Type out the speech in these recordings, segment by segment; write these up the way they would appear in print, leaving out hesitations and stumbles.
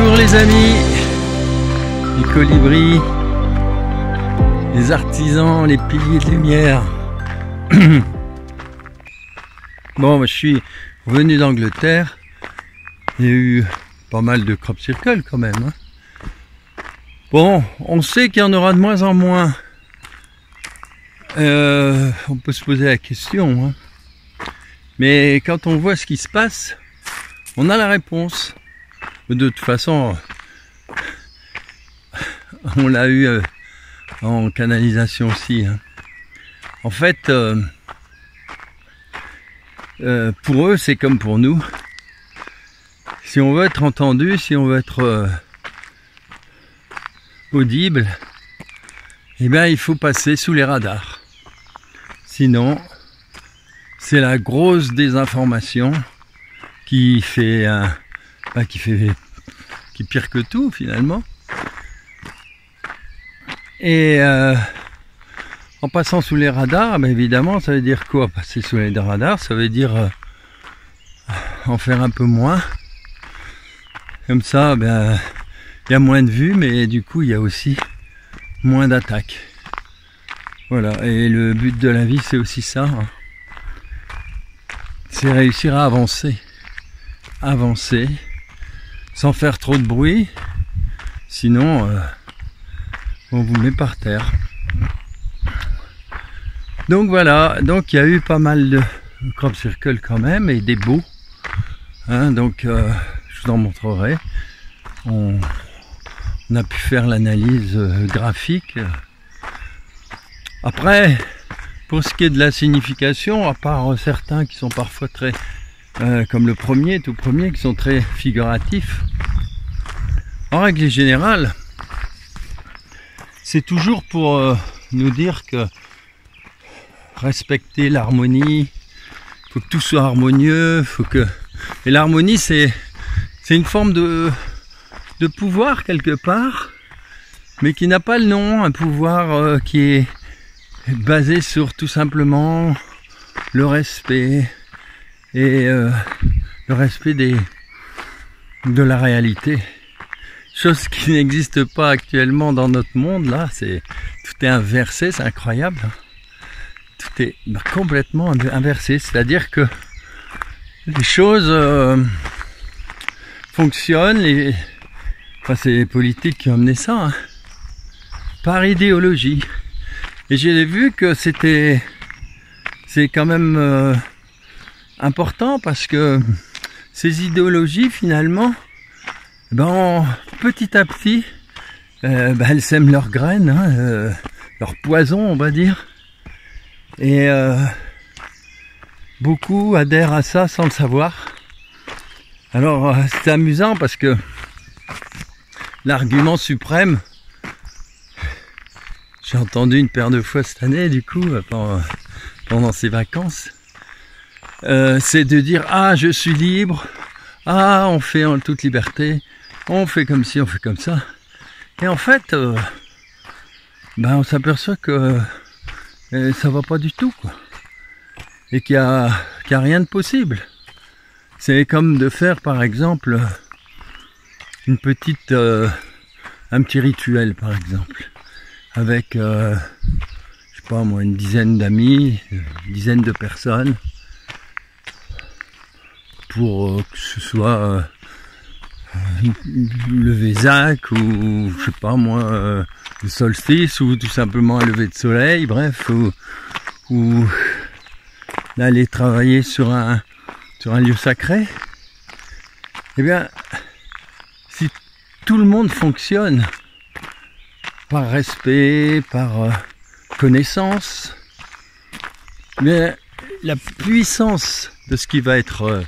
Bonjour les amis, les colibris, les artisans, les piliers de lumière. Bon, je suis venu d'Angleterre, il y a eu pas mal de crop circles quand même. Hein. Bon, on sait qu'il y en aura de moins en moins. On peut se poser la question. Hein. Mais quand on voit ce qui se passe, on a la réponse. De toute façon, on l'a eu en canalisation aussi. Hein. En fait, pour eux, c'est comme pour nous. Si on veut être entendu, si on veut être audible, eh bien, il faut passer sous les radars. Sinon, c'est la grosse désinformation qui fait qui pire que tout finalement. Et en passant sous les radars, ben évidemment, ça veut dire quoi? Passer sous les radars, ça veut dire en faire un peu moins. Comme ça, ben il y a moins de vues, mais du coup, il y a aussi moins d'attaques. Voilà, et le but de la vie, c'est aussi ça. Hein. C'est réussir à avancer. Avancer. Sans faire trop de bruit, sinon on vous met par terre. Donc voilà, donc il y a eu pas mal de crop circles quand même et des beaux. Hein, donc je vous en montrerai. On a pu faire l'analyse graphique. Après, pour ce qui est de la signification, à part certains qui sont parfois très comme le premier, tout premier, qui sont très figuratifs. En règle générale, c'est toujours pour nous dire que respecter l'harmonie, faut que tout soit harmonieux, faut que... Et l'harmonie, c'est une forme de pouvoir quelque part, mais qui n'a pas le nom, un pouvoir qui est basé sur tout simplement le respect, et le respect de la réalité, chose qui n'existe pas actuellement dans notre monde. Là, tout est inversé, c'est incroyable. Tout est complètement inversé, c'est-à-dire que les choses fonctionnent. Enfin, c'est les politiques qui ont mené ça, hein, par idéologie. Et j'ai vu que c'est quand même important, parce que ces idéologies finalement, petit à petit, elles sèment leurs graines, hein, leur poison on va dire, et beaucoup adhèrent à ça sans le savoir. Alors c'est amusant parce que l'argument suprême, j'ai entendu une paire de fois cette année du coup pendant ces vacances, c'est de dire: ah, je suis libre, ah, on fait en toute liberté, on fait comme ci, on fait comme ça. Et en fait, on s'aperçoit que ça va pas du tout, quoi. Et qu'il y a rien de possible. C'est comme de faire, par exemple, un petit rituel, par exemple, avec, je sais pas moi, une dizaine d'amis, une dizaine de personnes, pour que ce soit le Vésac, ou je sais pas moi, le solstice, ou tout simplement un lever de soleil, bref, ou d'aller travailler sur un lieu sacré. Eh bien, si tout le monde fonctionne par respect, par connaissance, mais la puissance de ce qui va être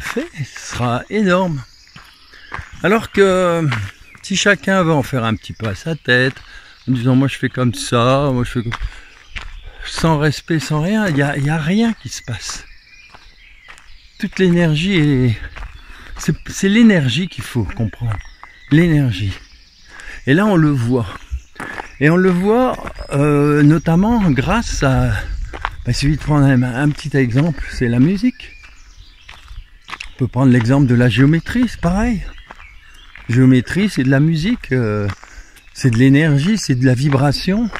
fait sera énorme. Alors que si chacun va en faire un petit peu à sa tête, en disant moi je fais comme ça, moi je fais comme... sans respect, sans rien, il y a rien qui se passe. Toute l'énergie c'est l'énergie qu'il faut comprendre, l'énergie. Et là on le voit. Et on le voit notamment grâce à... il suffit de prendre un petit exemple, c'est la musique. On peut prendre l'exemple de la géométrie, c'est pareil. Géométrie, c'est de la musique, c'est de l'énergie, c'est de la vibration.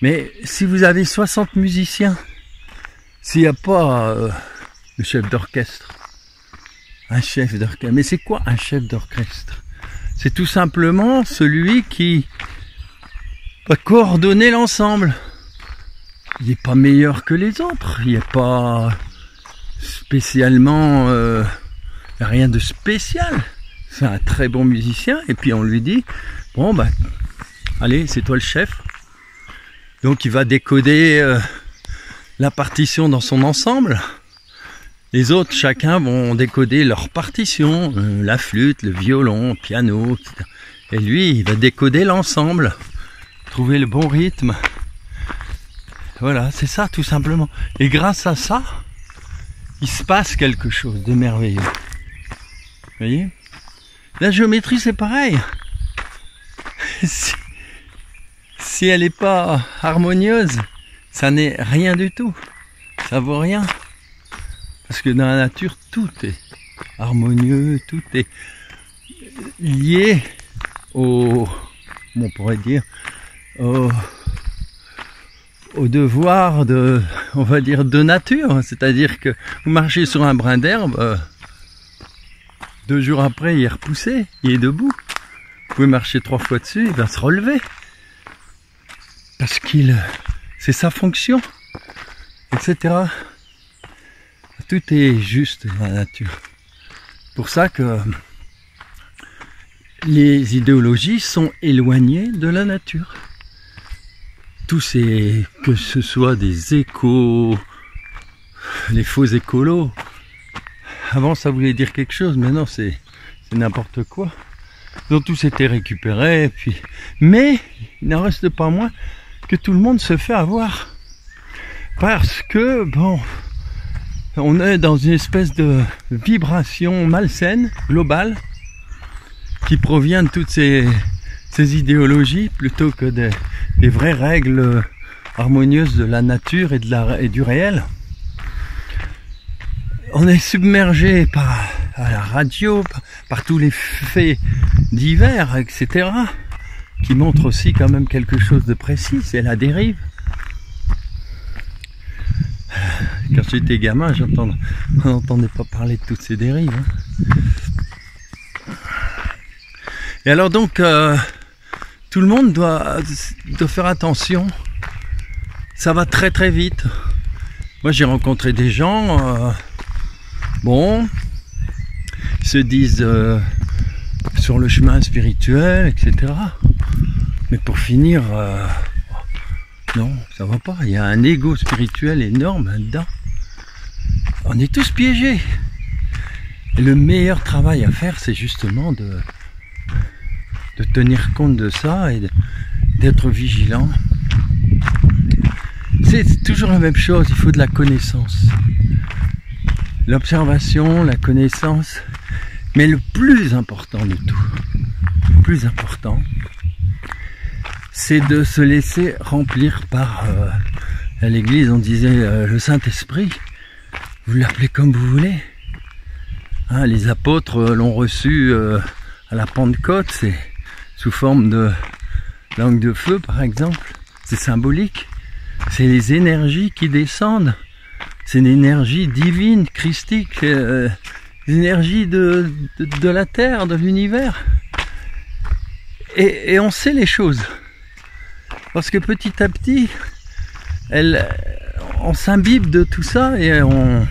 Mais si vous avez 60 musiciens, s'il n'y a pas le chef d'orchestre, un chef d'orchestre, mais c'est quoi un chef d'orchestre? C'est tout simplement celui qui va coordonner l'ensemble. Il n'est pas meilleur que les autres, il n'est pas spécialement rien de spécial. C'est un très bon musicien et puis on lui dit bon bah allez, c'est toi le chef. Donc il va décoder la partition dans son ensemble. Les autres, chacun vont décoder leur partition, la flûte, le violon, le piano, etc. Et lui, il va décoder l'ensemble, trouver le bon rythme. Voilà, c'est ça tout simplement. Et grâce à ça, il se passe quelque chose de merveilleux. Vous voyez? La géométrie, c'est pareil. Si elle n'est pas harmonieuse, ça n'est rien du tout. Ça vaut rien. Parce que dans la nature, tout est harmonieux, tout est lié au, on pourrait dire, au devoir de, on va dire, de nature. C'est-à-dire que vous marchez sur un brin d'herbe, 2 jours après, il est repoussé, il est debout. Vous pouvez marcher 3 fois dessus, il va se relever. Parce qu'il, c'est sa fonction, etc. Tout est juste dans la nature. Pour ça que les idéologies sont éloignées de la nature. Tout c'est, que ce soit des écolos, les faux écolos. Avant ça voulait dire quelque chose, maintenant c'est n'importe quoi. Donc tout s'était récupéré, puis... mais il n'en reste pas moins que tout le monde se fait avoir. Parce que, bon, on est dans une espèce de vibration malsaine, globale, qui provient de toutes ces idéologies, plutôt que des vraies règles harmonieuses de la nature et du réel. On est submergé à la radio, par tous les faits divers, etc., qui montrent aussi quand même quelque chose de précis, c'est la dérive. Quand j'étais gamin, on n'entendait pas parler de toutes ces dérives. Et alors donc, tout le monde doit faire attention. Ça va très très vite. Moi j'ai rencontré des gens, bon, ils se disent sur le chemin spirituel, etc. Mais pour finir, non, ça va pas. Il y a un ego spirituel énorme là-dedans. On est tous piégés. Et le meilleur travail à faire, c'est justement de tenir compte de ça et d'être vigilant. C'est toujours la même chose, il faut de la connaissance. L'observation, la connaissance, mais le plus important de tout, le plus important, c'est de se laisser remplir par, à l'église on disait le Saint-Esprit, vous l'appelez comme vous voulez. Hein, les apôtres l'ont reçu à la Pentecôte, c'est sous forme de langue de feu par exemple, c'est symbolique, c'est les énergies qui descendent, c'est une énergie divine, christique, les énergies de la terre, de l'univers, et on sait les choses. Parce que petit à petit, on s'imbibe de tout ça et on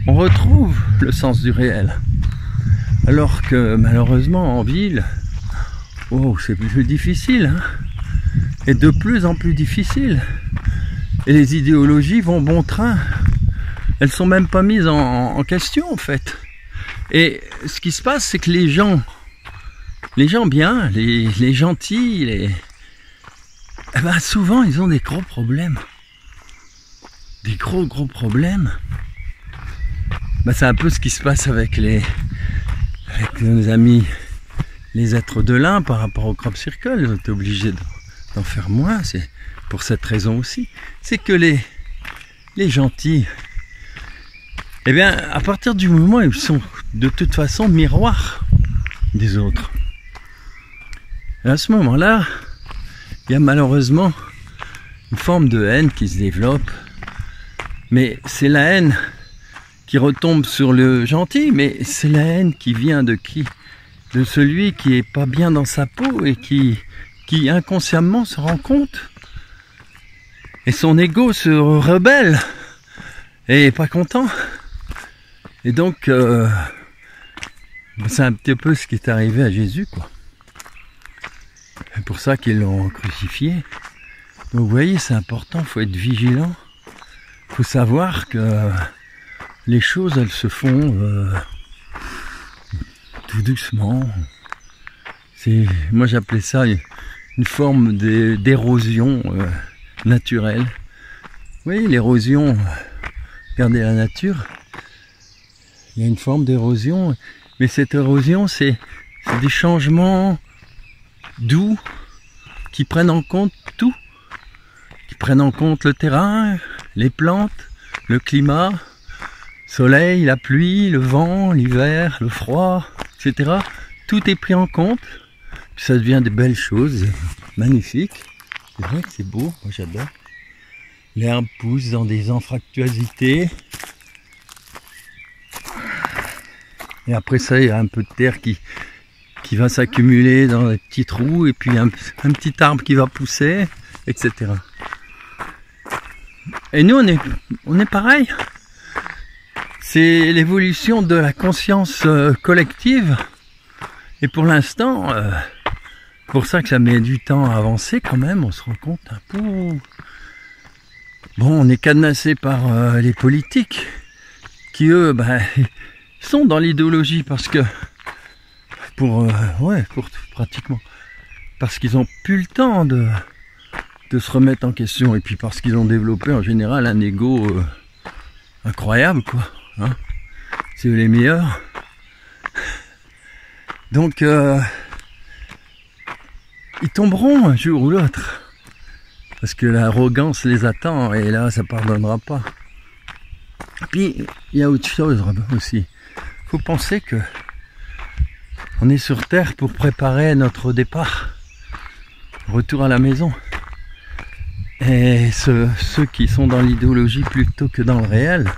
retrouve le sens du réel. Alors que malheureusement en ville, oh, c'est plus difficile, hein, et de plus en plus difficile. Et les idéologies vont bon train. Elles sont même pas mises en question en fait. Et ce qui se passe, c'est que les gens bien, les gentils, eh ben souvent ils ont des gros problèmes. Des gros problèmes. Ben, c'est un peu ce qui se passe avec nos amis les êtres de l'un par rapport au crop circle. Ils ont été obligés d'en faire moins. C'est pour cette raison aussi. C'est que les gentils, eh bien à partir du moment où ils sont de toute façon miroirs des autres. Et à ce moment-là, il y a malheureusement une forme de haine qui se développe. Mais c'est la haine qui retombe sur le gentil, mais c'est la haine qui vient de qui? De celui qui est pas bien dans sa peau et qui inconsciemment se rend compte. Et son ego se rebelle et est pas content. Et donc, c'est un petit peu ce qui est arrivé à Jésus, quoi. C'est pour ça qu'ils l'ont crucifié. Donc vous voyez, c'est important, il faut être vigilant. Il faut savoir que les choses, elles se font tout doucement. Moi j'appelais ça une forme d'érosion naturelle. Oui, l'érosion, regardez la nature, il y a une forme d'érosion, mais cette érosion, c'est des changements doux qui prennent en compte tout, qui prennent en compte le terrain, les plantes, le climat, le soleil, la pluie, le vent, l'hiver, le froid, etc. Tout est pris en compte, puis ça devient de belles choses, magnifiques. C'est vrai que c'est beau, moi j'adore. L'herbe pousse dans des anfractuosités. Et après ça, il y a un peu de terre qui va s'accumuler dans les petits trous, et puis un petit arbre qui va pousser, etc. Et nous, on est pareil. C'est l'évolution de la conscience collective. Et pour l'instant, pour ça que ça met du temps à avancer quand même, on se rend compte un peu. Bon, on est cadenassé par les politiques qui, eux, sont dans l'idéologie parce que pour pratiquement parce qu'ils n'ont plus le temps de se remettre en question, et puis parce qu'ils ont développé en général un ego incroyable, quoi. Hein, c'est eux les meilleurs. Donc ils tomberont un jour ou l'autre. Parce que l'arrogance les attend, et là, ça pardonnera pas. Puis, il y a autre chose aussi. Il faut penser que on est sur Terre pour préparer notre départ. Retour à la maison. Et ceux qui sont dans l'idéologie plutôt que dans le réel,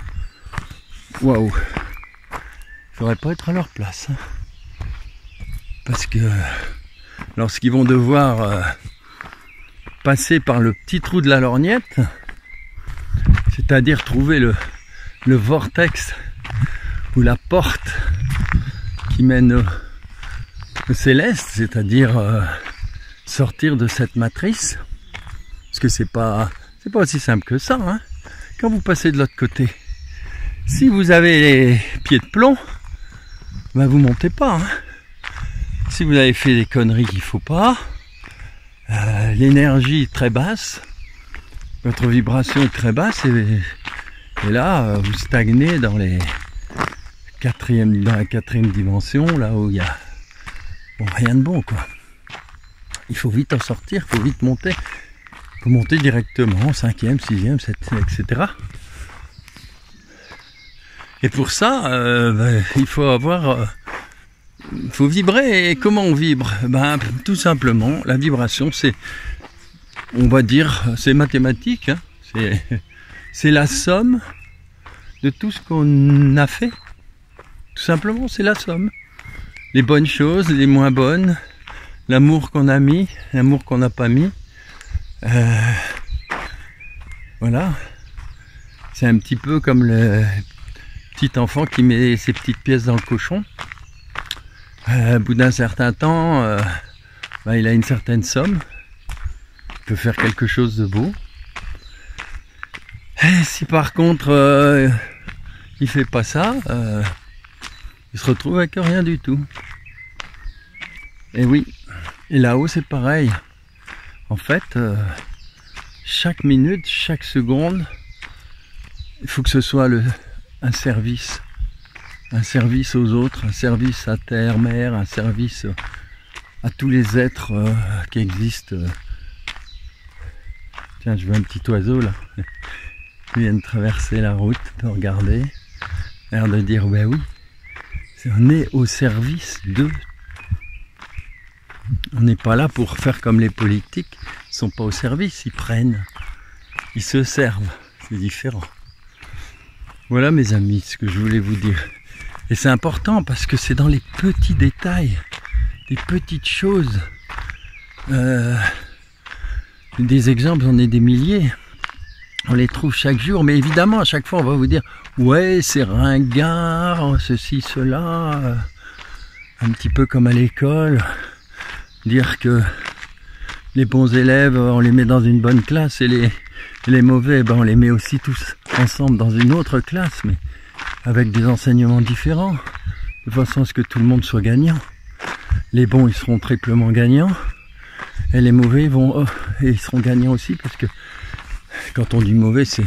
waouh, il faudrait pas être à leur place. Hein. Parce que lorsqu'ils vont devoir passer par le petit trou de la lorgnette, c'est-à-dire trouver le vortex ou la porte qui mène au céleste, c'est-à-dire sortir de cette matrice, parce que c'est pas aussi simple que ça. Hein. Quand vous passez de l'autre côté, si vous avez les pieds de plomb, vous montez pas. Hein. Si vous avez fait des conneries qu'il faut pas, l'énergie est très basse, votre vibration est très basse, et là vous stagnez dans la quatrième dimension, là où il y a rien de bon, quoi. Il faut vite en sortir, il faut vite monter. Il faut monter directement, 5e, 6e, 7e, etc. Et pour ça, il faut faut vibrer. Et comment on vibre? Tout simplement, la vibration, c'est, on va dire, c'est mathématique. Hein. C'est la somme de tout ce qu'on a fait. Tout simplement, c'est la somme. Les bonnes choses, les moins bonnes, l'amour qu'on a mis, l'amour qu'on n'a pas mis. Voilà. C'est un petit peu comme le petit enfant qui met ses petites pièces dans le cochon. Au bout d'un certain temps, il a une certaine somme. Il peut faire quelque chose de beau. Et si par contre il fait pas ça, il se retrouve avec rien du tout. Et oui, et là-haut c'est pareil. En fait, chaque minute, chaque seconde, il faut que ce soit un service aux autres, un service à terre, mer, un service à tous les êtres qui existent. Tiens, je vois un petit oiseau là, qui vient de traverser la route, de regarder, l'air de dire oui, on est au service de On n'est pas là pour faire comme les politiques, ils ne sont pas au service, ils prennent, ils se servent, c'est différent. Voilà mes amis, ce que je voulais vous dire. Et c'est important parce que c'est dans les petits détails, des petites choses. Des exemples, j'en ai des milliers. On les trouve chaque jour, mais évidemment, à chaque fois, on va vous dire « Ouais, c'est ringard, ceci, cela. » Un petit peu comme à l'école. Dire que les bons élèves, on les met dans une bonne classe et les mauvais, ben, on les met aussi tous ensemble dans une autre classe, mais avec des enseignements différents, de façon à ce que tout le monde soit gagnant. Les bons, ils seront triplement gagnants, et les mauvais, ils seront gagnants aussi, parce que quand on dit mauvais, c'est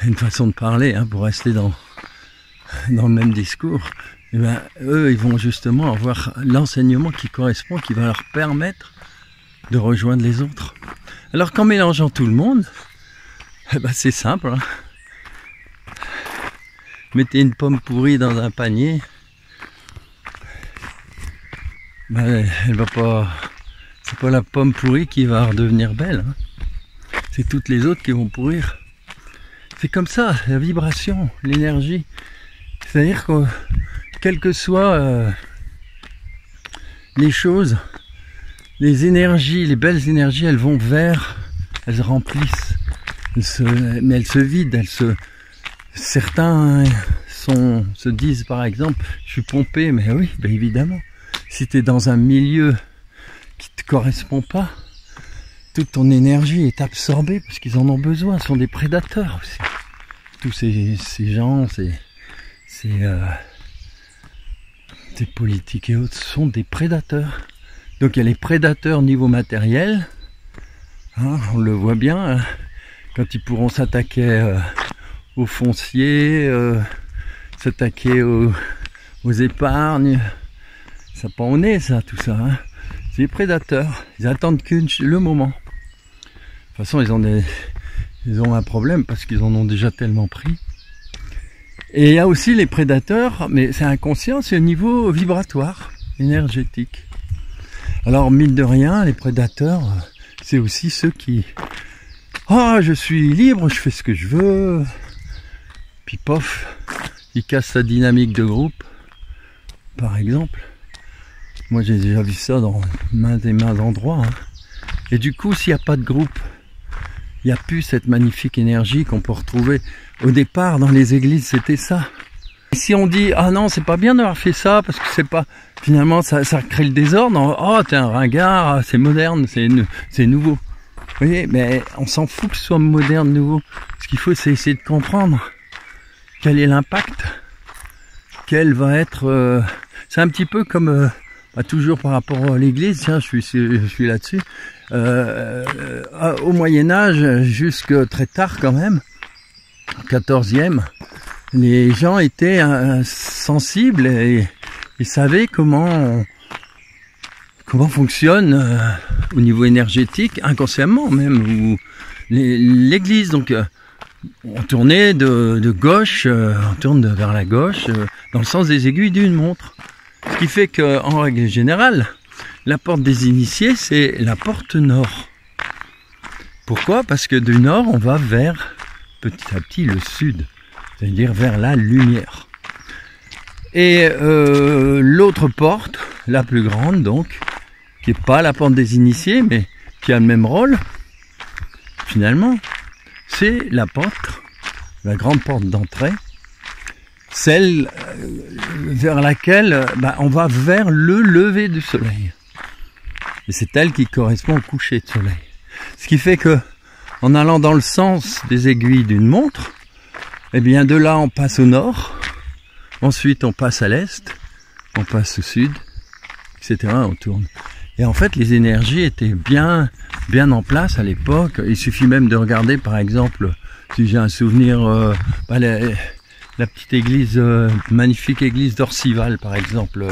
une façon de parler, hein, pour rester dans le même discours. Et ben, eux, ils vont justement avoir l'enseignement qui correspond, qui va leur permettre de rejoindre les autres. Alors qu'en mélangeant tout le monde, eh ben, c'est simple, hein. Mettez une pomme pourrie dans un panier, ben, elle va pas. C'est pas la pomme pourrie qui va redevenir belle, hein. C'est toutes les autres qui vont pourrir. C'est comme ça, la vibration, l'énergie. C'est-à-dire que quelles que soient les choses, les énergies, les belles énergies, elles vont vers, elles remplissent, mais elles se vident, certains se disent par exemple, je suis pompé, mais oui, ben évidemment, si tu es dans un milieu qui ne te correspond pas, toute ton énergie est absorbée parce qu'ils en ont besoin, ce sont des prédateurs aussi. Tous ces gens, ces politiques et autres sont des prédateurs. Donc il y a les prédateurs niveau matériel, hein, on le voit bien, hein, quand ils pourront s'attaquer aux fonciers, s'attaquer aux épargnes, ça pend au nez ça, tout ça. Hein. C'est des prédateurs, ils attendent le moment. De toute façon ils ont un problème parce qu'ils en ont déjà tellement pris. Et il y a aussi les prédateurs, mais c'est inconscient, c'est au niveau vibratoire, énergétique. Alors mine de rien, les prédateurs, c'est aussi ceux qui... Ah, je suis libre, je fais ce que je veux. Puis pof, ils cassent sa dynamique de groupe, par exemple. Moi j'ai déjà vu ça dans maints et maints endroits. Hein. Et du coup, s'il n'y a pas de groupe, il n'y a plus cette magnifique énergie qu'on peut retrouver. Au départ, dans les églises, c'était ça. Et si on dit, ah non, c'est pas bien d'avoir fait ça, parce que c'est pas... Finalement, ça crée le désordre. Oh, t'es un ringard, c'est moderne, c'est nouveau. Vous voyez, mais on s'en fout que ce soit moderne, nouveau. Ce qu'il faut, c'est essayer de comprendre quel est l'impact. Quel va être... C'est un petit peu comme... toujours par rapport à l'église, tiens, je suis là-dessus. Au Moyen-Âge, jusque très tard quand même, au 14e, les gens étaient sensibles et savaient comment fonctionne au niveau énergétique, inconsciemment même, ou l'église. Donc on tournait de gauche, on tourne vers la gauche, dans le sens des aiguilles d'une montre. Ce qui fait qu'en règle générale, la porte des initiés, c'est la porte nord. Pourquoi? Parce que du nord, on va vers, petit à petit, le sud. C'est-à-dire vers la lumière. Et l'autre porte, la plus grande donc, qui n'est pas la porte des initiés, mais qui a le même rôle, finalement, c'est la porte, la grande porte d'entrée, celle vers laquelle on va vers le lever du soleil. Et c'est elle qui correspond au coucher de soleil. Ce qui fait que, en allant dans le sens des aiguilles d'une montre, eh bien de là on passe au nord, ensuite on passe à l'est, on passe au sud, etc. On tourne. Et en fait les énergies étaient bien en place à l'époque. Il suffit même de regarder par exemple, si j'ai un souvenir, la petite église, magnifique église d'Orcival par exemple,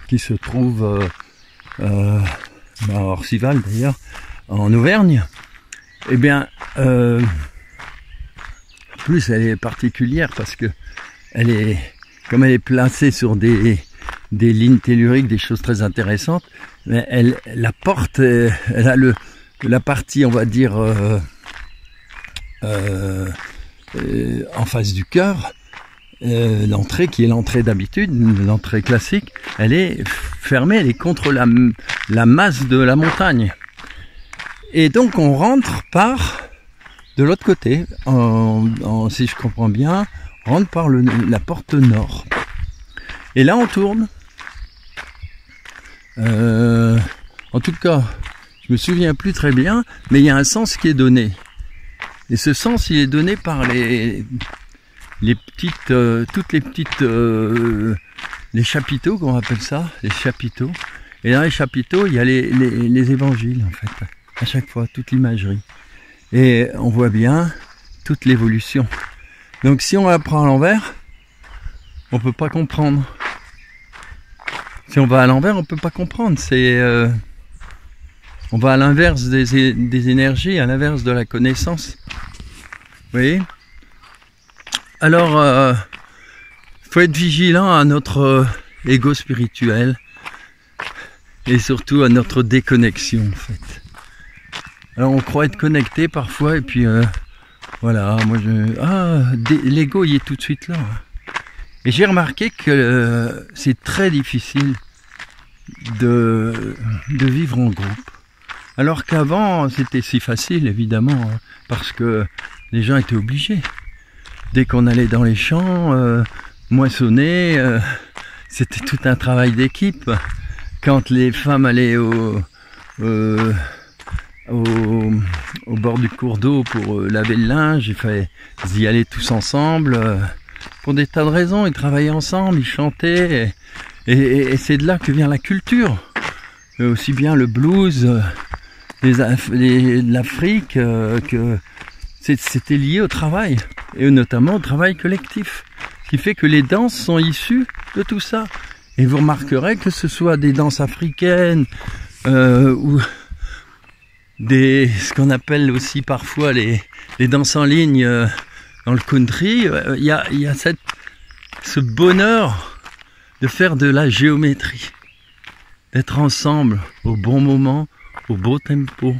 qui se trouve à Orcival d'ailleurs, en Auvergne. Eh bien, en plus elle est particulière parce que comme elle est placée sur des des lignes telluriques, des choses très intéressantes. Mais la porte, elle a la partie, on va dire, en face du cœur. L'entrée qui est l'entrée d'habitude, l'entrée classique, elle est fermée, elle est contre la masse de la montagne. Et donc on rentre par de l'autre côté, si je comprends bien, on rentre par la porte nord. Et là on tourne. En tout cas, je me souviens plus très bien, mais il y a un sens qui est donné. Et ce sens, il est donné par les petites, toutes les petites, les chapiteaux qu'on appelle ça, les chapiteaux. Et dans les chapiteaux, il y a les évangiles en fait, à chaque fois, toute l'imagerie. Et on voit bien toute l'évolution. Donc si on la prend à l'envers, on peut pas comprendre. Si on va à l'envers, on peut pas comprendre. On va à l'inverse des énergies, à l'inverse de la connaissance. Vous voyez ? Alors, faut être vigilant à notre ego spirituel et surtout à notre déconnexion en fait. Alors on croit être connecté parfois et puis voilà, l'ego il est tout de suite là. Et j'ai remarqué que c'est très difficile de vivre en groupe. Alors qu'avant c'était si facile évidemment, hein, parce que les gens étaient obligés. Dès qu'on allait dans les champs, moissonner, c'était tout un travail d'équipe. Quand les femmes allaient au bord du cours d'eau pour laver le linge, il fallait y aller tous ensemble. Pour des tas de raisons, ils travaillaient ensemble, ils chantaient. Et c'est de là que vient la culture. Aussi bien le blues, l'Afrique, que c'était lié au travail. Et notamment au travail collectif, ce qui fait que les danses sont issues de tout ça. Et vous remarquerez que ce soit des danses africaines ou ce qu'on appelle aussi parfois les danses en ligne dans le country, il y a ce bonheur de faire de la géométrie, d'être ensemble au bon moment, au beau tempo,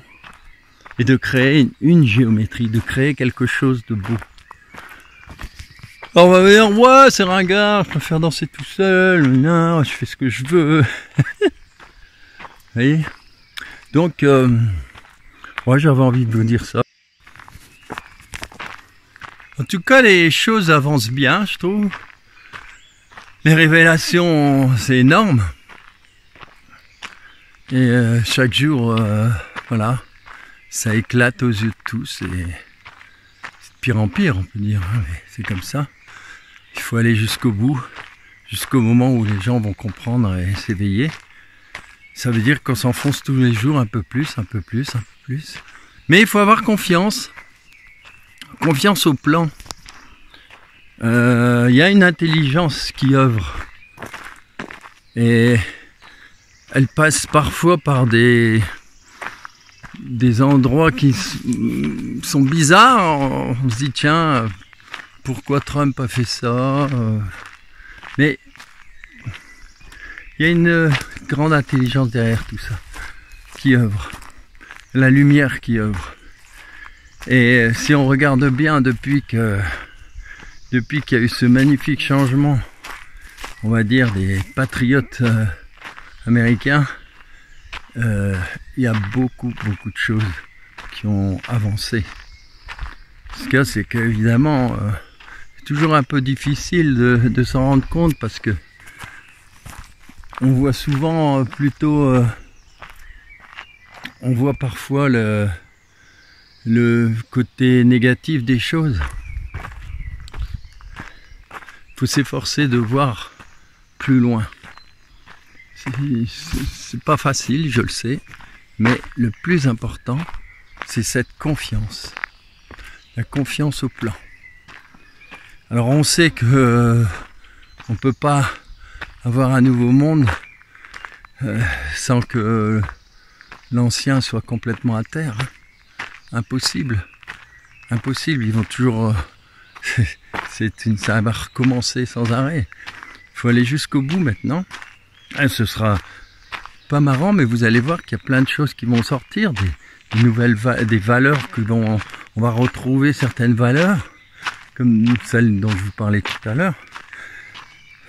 et de créer une géométrie, de créer quelque chose de beau. Alors on va dire, ouais, c'est ringard, je préfère danser tout seul, non, je fais ce que je veux. Vous voyez ? Donc, ouais, j'avais envie de vous dire ça. En tout cas, les choses avancent bien, je trouve. Les révélations, c'est énorme. Et chaque jour, voilà, ça éclate aux yeux de tous. Et c'est de pire en pire, on peut dire. Mais c'est comme ça. Il faut aller jusqu'au bout, jusqu'au moment où les gens vont comprendre et s'éveiller. Ça veut dire qu'on s'enfonce tous les jours un peu plus, un peu plus, un peu plus. Mais il faut avoir confiance. Confiance au plan. Il y a une intelligence qui œuvre. Et elle passe parfois par des endroits qui sont bizarres. On se dit, tiens, pourquoi Trump a fait ça? Mais il y a une grande intelligence derrière tout ça, qui œuvre. La lumière qui œuvre. Et si on regarde bien depuis qu'il y a eu ce magnifique changement, on va dire, des patriotes américains, il y a beaucoup de choses qui ont avancé. Ce qu'il y a, c'est qu'évidemment, c'est toujours un peu difficile de s'en rendre compte parce que on voit souvent plutôt, on voit parfois le côté négatif des choses. Il faut s'efforcer de voir plus loin. C'est pas facile, je le sais, mais le plus important, c'est cette confiance. La confiance au plan. Alors on sait que on peut pas avoir un nouveau monde sans que l'ancien soit complètement à terre. Impossible. Impossible, ils vont toujours... ça va recommencer sans arrêt. Il faut aller jusqu'au bout maintenant. Ce sera pas marrant, mais vous allez voir qu'il y a plein de choses qui vont sortir, des nouvelles des valeurs que on va retrouver certaines valeurs, comme celles dont je vous parlais tout à l'heure,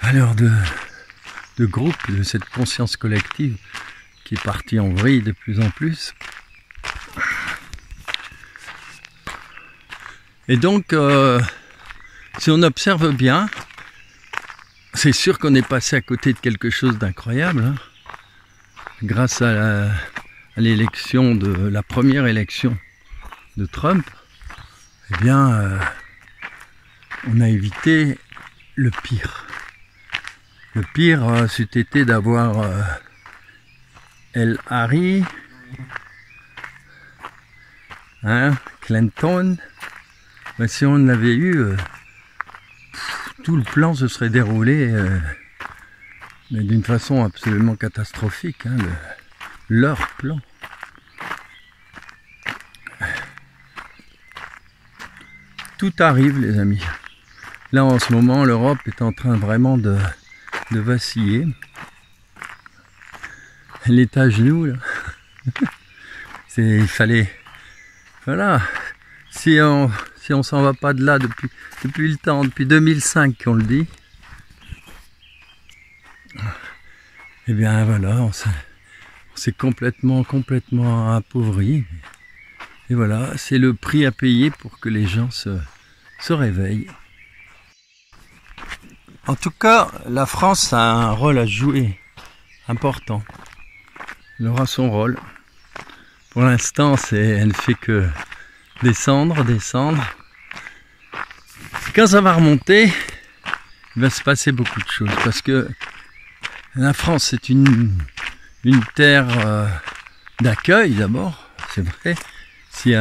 valeurs de groupe, de cette conscience collective qui est partie en vrille de plus en plus. Et donc, si on observe bien, c'est sûr qu'on est passé à côté de quelque chose d'incroyable, hein. Grâce à l'élection la première élection de Trump, eh bien, on a évité le pire. Le pire, c'eût été d'avoir Harry, hein, Clinton. Mais si on l'avait eu, tout le plan se serait déroulé, mais d'une façon absolument catastrophique, hein, leur plan. Tout arrive, les amis. Là, en ce moment, l'Europe est en train vraiment de vaciller. Elle est à genoux, là. Il fallait... Voilà. Si on s'en va pas de là depuis le temps, depuis 2005 qu'on le dit, eh bien voilà, on s'est complètement appauvri. Et voilà, c'est le prix à payer pour que les gens se réveillent. En tout cas, la France a un rôle à jouer important. Elle aura son rôle. Pour l'instant, elle ne fait que descendre. Quand ça va remonter, il va se passer beaucoup de choses. Parce que la France, c'est une terre d'accueil d'abord, c'est vrai. S'il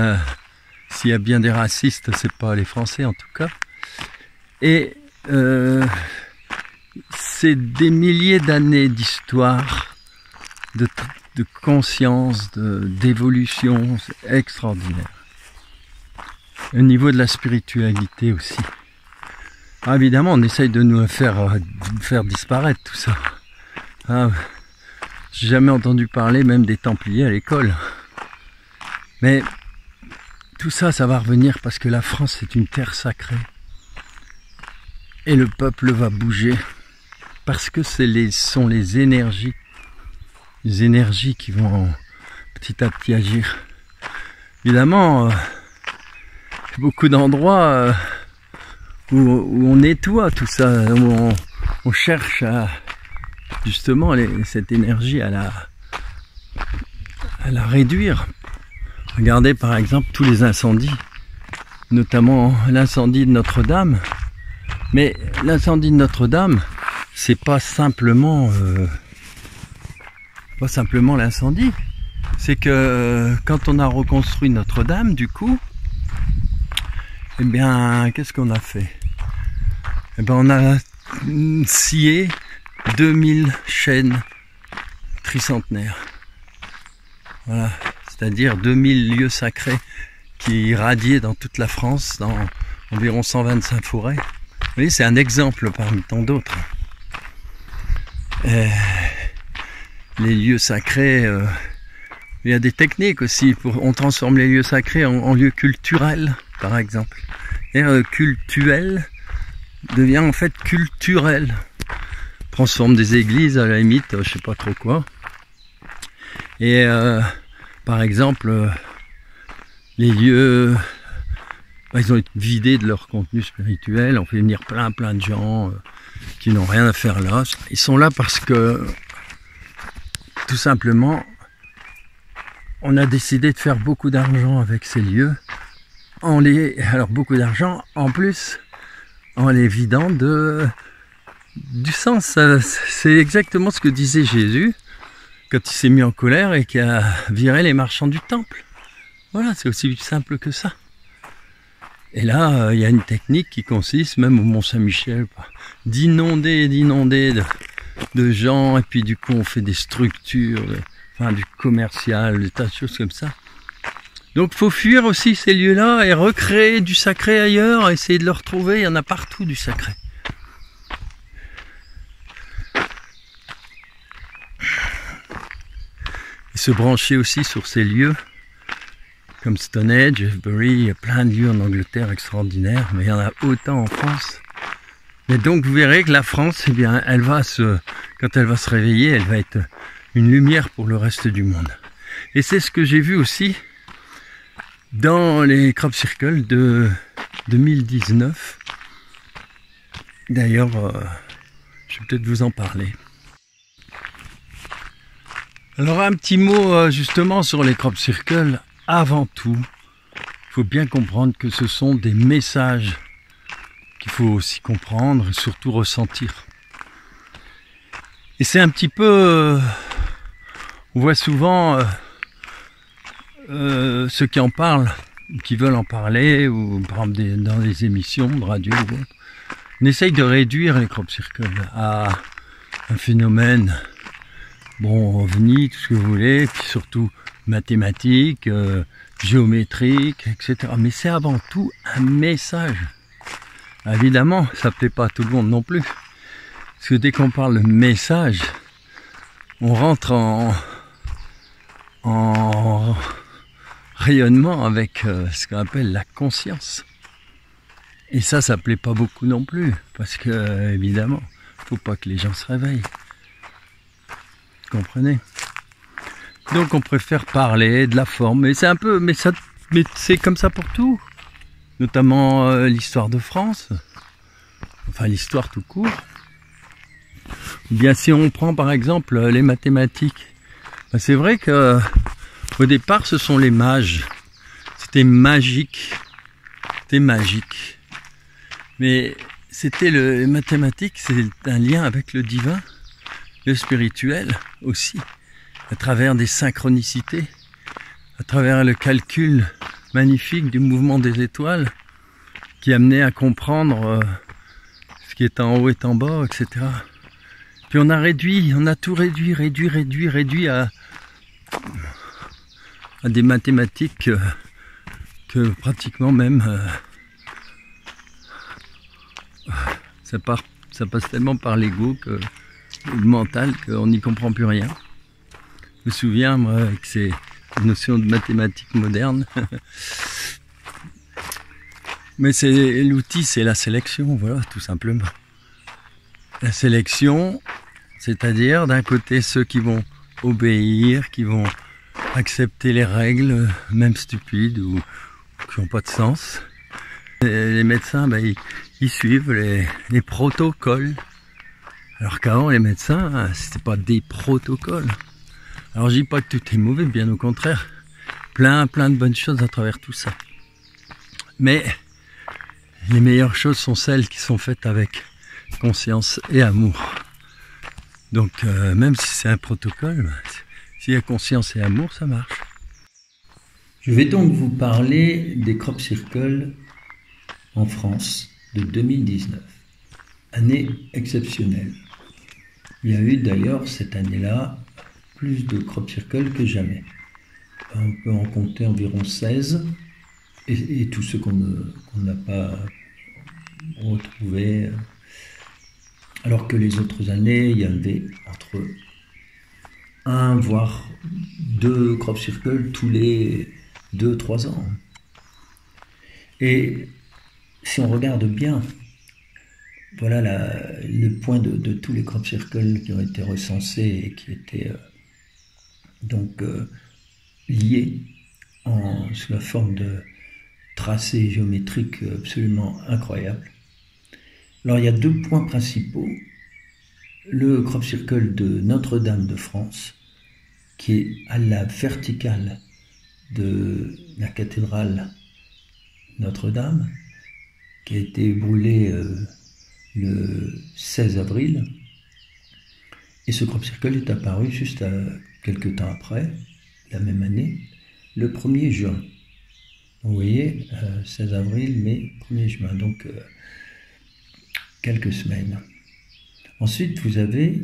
y a bien des racistes, c'est pas les Français en tout cas. Et c'est des milliers d'années d'histoire, de conscience, d'évolution, c'est extraordinaire. Au niveau de la spiritualité aussi. Ah, évidemment, on essaye de nous faire disparaître tout ça. Ah, j'ai jamais entendu parler même des Templiers à l'école. Mais tout ça, ça va revenir parce que la France est une terre sacrée. Et le peuple va bouger. Parce que sont les énergies qui vont petit à petit agir. Évidemment, beaucoup d'endroits où on nettoie tout ça, où on cherche à justement cette énergie à la réduire. Regardez par exemple tous les incendies, notamment l'incendie de Notre-Dame. Mais l'incendie de Notre-Dame, c'est pas simplement l'incendie. C'est que quand on a reconstruit Notre-Dame, du coup, eh bien, qu'est-ce qu'on a fait? Eh bien, on a scié 2000 chaînes tricentenaires. Voilà, c'est-à-dire 2000 lieux sacrés qui irradiaient dans toute la France, dans environ 125 forêts. Vous voyez, c'est un exemple parmi tant d'autres. Les lieux sacrés, il y a des techniques aussi. On transforme les lieux sacrés en lieux culturels, par exemple. Et cultuel devient en fait culturel. Transforme des églises à la limite, je sais pas trop quoi. Et par exemple, les lieux, ils ont été vidés de leur contenu spirituel. On fait venir plein de gens qui n'ont rien à faire là. Ils sont là parce que tout simplement, on a décidé de faire beaucoup d'argent avec ces lieux. Alors beaucoup d'argent, en plus, en les vidant du sens. C'est exactement ce que disait Jésus quand il s'est mis en colère et qu'il a viré les marchands du temple. Voilà, c'est aussi simple que ça. Et là, il y a une technique qui consiste, même au Mont-Saint-Michel, d'inonder de gens, et puis du coup on fait des structures, du commercial, des tas de choses comme ça. Donc faut fuir aussi ces lieux-là et recréer du sacré ailleurs, essayer de le retrouver, il y en a partout du sacré. se brancher aussi sur ces lieux, comme Stonehenge, Avebury, il y a plein de lieux en Angleterre extraordinaires, mais il y en a autant en France. Et donc vous verrez que la France, eh bien, quand elle va se réveiller, elle va être une lumière pour le reste du monde. Et c'est ce que j'ai vu aussi dans les Crop Circles de 2019. D'ailleurs, je vais peut-être vous en parler. Alors un petit mot justement sur les Crop Circles. Avant tout, il faut bien comprendre que ce sont des messages qu'il faut aussi comprendre et surtout ressentir. Et c'est un petit peu... on voit souvent ceux qui en parlent, qui veulent en parler, ou par exemple dans des émissions de radio ou autre, on essaye de réduire les crop circles à un phénomène, bon, ovni, tout ce que vous voulez, puis surtout mathématique, géométrique, etc. Mais c'est avant tout un message. Évidemment, ça ne plaît pas à tout le monde non plus. Parce que dès qu'on parle de message, on rentre en rayonnement avec ce qu'on appelle la conscience. Et ça ne plaît pas beaucoup non plus. Parce que, évidemment, il ne faut pas que les gens se réveillent. Vous comprenez? Donc on préfère parler de la forme. Mais c'est un peu, mais c'est comme ça pour tout. Notamment l'histoire de France, enfin l'histoire tout court. Ou bien si on prend par exemple les mathématiques, ben, c'est vrai que au départ ce sont les mages, c'était magique, mais c'était les mathématiques, c'est un lien avec le divin, le spirituel aussi, à travers des synchronicités, à travers le calcul magnifique du mouvement des étoiles qui amenait à comprendre ce qui est en haut et en bas, etc. Puis on a tout réduit à des mathématiques que pratiquement même ça passe tellement par l'ego que le mental qu'on n'y comprend plus rien. Je me souviens moi avec ces notion de mathématiques modernes. Mais c'est l'outil, c'est la sélection, voilà, tout simplement. La sélection, c'est-à-dire d'un côté ceux qui vont obéir, qui vont accepter les règles, même stupides ou qui n'ont pas de sens. Et les médecins, ben, ils suivent les protocoles. Alors qu'avant, les médecins, c'était pas des protocoles. Alors je dis pas que tout est mauvais, bien au contraire. Plein de bonnes choses à travers tout ça. Mais les meilleures choses sont celles qui sont faites avec conscience et amour. Donc même si c'est un protocole, s'il y a conscience et amour, ça marche. Je vais donc vous parler des crop circles en France de 2019. Année exceptionnelle. Il y a eu d'ailleurs cette année-là plus de crop circles que jamais. On peut en compter environ 16 et tous ceux qu'on n'a pas retrouvés. Alors que les autres années, il y avait entre 1 voire 2 crop circles tous les 2-3 ans. Et si on regarde bien, voilà le point de tous les crop circles qui ont été recensés et qui étaient donc liés sous la forme de tracés géométriques absolument incroyables. Alors il y a 2 points principaux. Le crop circle de Notre-Dame de France, qui est à la verticale de la cathédrale Notre-Dame, qui a été brûlée le 16 avril. Et ce crop circle est apparu juste quelques temps après, la même année, le 1er juin. Vous voyez, 16 avril, mai, 1er juin, donc quelques semaines. Ensuite, vous avez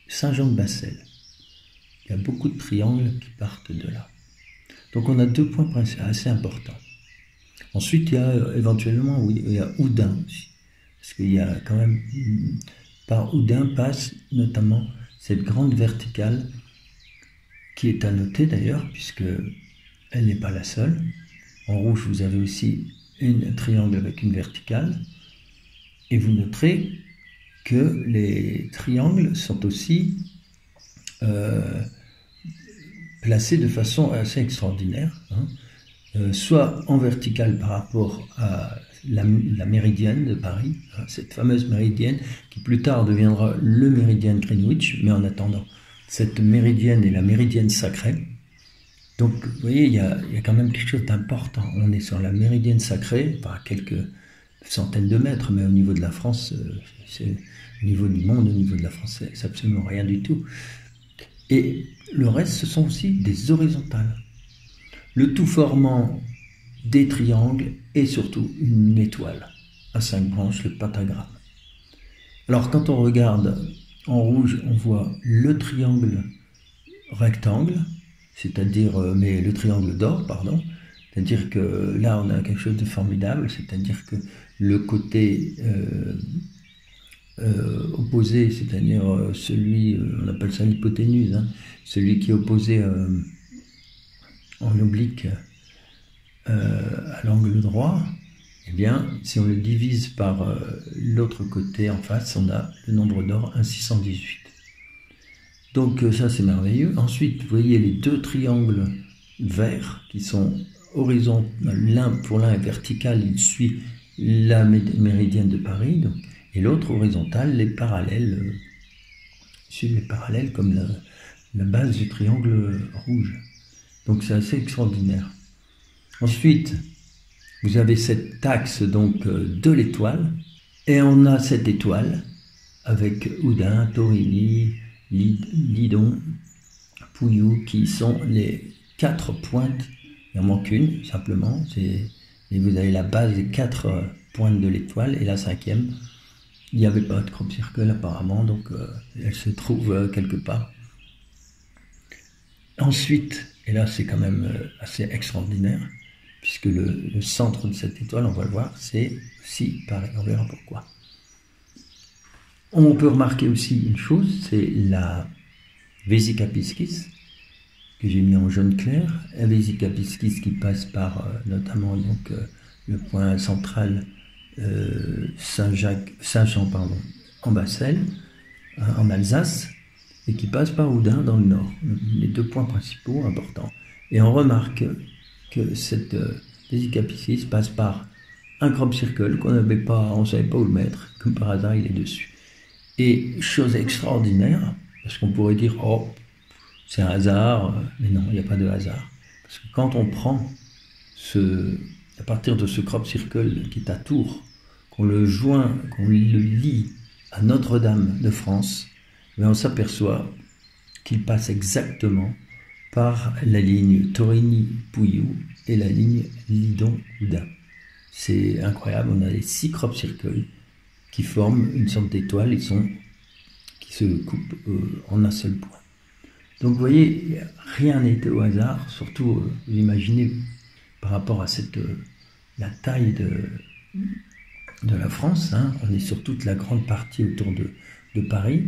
Saint-Jean-de-Bassel. Il y a beaucoup de triangles qui partent de là. Donc on a 2 points assez importants. Ensuite, il y a éventuellement, oui, il y a Oudin aussi. Parce qu'il y a quand même, par Oudin passe notamment cette grande verticale qui est à noter d'ailleurs, puisque elle n'est pas la seule. En rouge, vous avez aussi un triangle avec une verticale. Et vous noterez que les triangles sont aussi placés de façon assez extraordinaire, hein. Soit en verticale par rapport à la méridienne de Paris, hein, cette fameuse méridienne qui plus tard deviendra le méridien de Greenwich, mais en attendant, cette méridienne est la méridienne sacrée. Donc, vous voyez, il y a quand même quelque chose d'important. On est sur la méridienne sacrée, par quelques centaines de mètres, mais au niveau de la France, c'est au niveau du monde, au niveau de la France, c'est absolument rien du tout. Et le reste, ce sont aussi des horizontales. Le tout formant des triangles et surtout une étoile à 5 branches, le pentagramme. Alors quand on regarde en rouge, on voit le triangle rectangle, c'est-à-dire, mais le triangle d'or, pardon, c'est-à-dire que là on a quelque chose de formidable, c'est-à-dire que le côté opposé, c'est-à-dire celui, on appelle ça l'hypoténuse, hein, celui qui est opposé en oblique à l'angle droit, eh bien, si on le divise par l'autre côté en face, on a le nombre d'or 1,618. Donc ça, c'est merveilleux. Ensuite, vous voyez les deux triangles verts qui sont horizontaux. L'un, pour l'un, est vertical, il suit la méridienne de Paris, donc, et l'autre horizontal, les parallèles, suivent les parallèles comme la base du triangle rouge. Donc c'est assez extraordinaire. Ensuite, vous avez cet axe donc de l'étoile, et on a cette étoile avec Houdin, Torini, Lidon, Pouilloux, qui sont les 4 pointes. Il en manque une simplement, et vous avez la base des 4 pointes de l'étoile, et la 5e, il n'y avait pas de crop circle apparemment, donc elle se trouve quelque part. Ensuite, et là c'est quand même assez extraordinaire, puisque le centre de cette étoile, on va le voir, c'est aussi pareil, on verra pourquoi. On peut remarquer aussi une chose, c'est la Vésica Piscis, que j'ai mis en jaune clair, la Vésica Piscis qui passe par notamment donc, le point central Saint-Jean en Bassel, en Alsace, et qui passe par Houdin dans le nord, les 2 points principaux importants. Et on remarque que cette Vésica Piscis passe par un crop circle qu'on n'avait pas, on ne savait pas où le mettre, comme par hasard il est dessus. Et chose extraordinaire, parce qu'on pourrait dire, oh, c'est un hasard, mais non, il n'y a pas de hasard. Parce que quand on prend à partir de ce crop circle qui est à Tours, qu'on le joint, qu'on le lie à Notre-Dame de France, mais on s'aperçoit qu'il passe exactement par la ligne Torini-Pouilloux et la ligne Lidon-Houdin. C'est incroyable, on a les 6 crop circles qui forment une sorte d'étoile qui se coupent en un seul point. Donc vous voyez, rien n'est au hasard, surtout vous imaginez par rapport à la taille de la France, hein, on est sur toute la grande partie autour de Paris.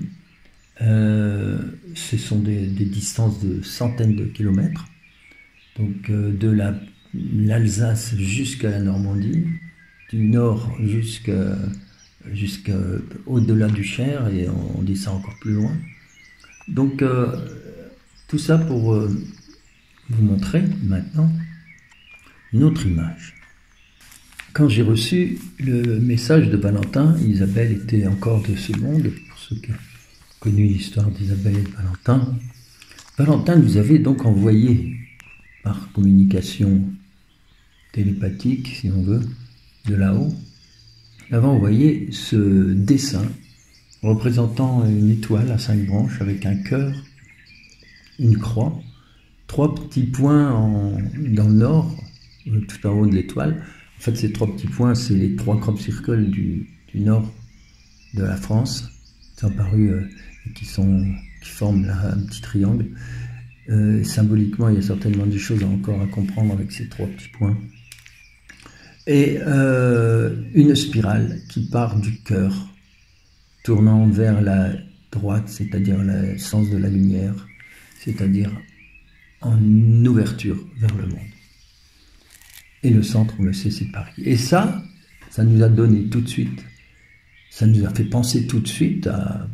Ce sont des distances de centaines de kilomètres, donc de l'Alsace jusqu'à la Normandie, du nord jusqu'au-delà du Cher, et on descend encore plus loin. Donc tout ça pour vous montrer maintenant une autre image. Quand j'ai reçu le message de Valentin, Isabelle était encore de ce monde, pour ceux qui ont connu l'histoire d'Isabelle et de Valentin. Valentin nous avait donc envoyé, par communication télépathique, si on veut, de là-haut, il avait envoyé ce dessin représentant une étoile à 5 branches avec un cœur, une croix, 3 petits points dans le nord, tout en haut de l'étoile. En fait, ces 3 petits points, c'est les 3 crop circles du nord de la France, qui sont apparus et qui forment là un petit triangle. Symboliquement, il y a certainement des choses encore à comprendre avec ces 3 petits points. Et une spirale qui part du cœur, tournant vers la droite, c'est-à-dire le sens de la lumière, c'est-à-dire en ouverture vers le monde. Et le centre, on le sait, c'est Paris. Et ça nous a donné tout de suite, ça nous a fait penser tout de suite à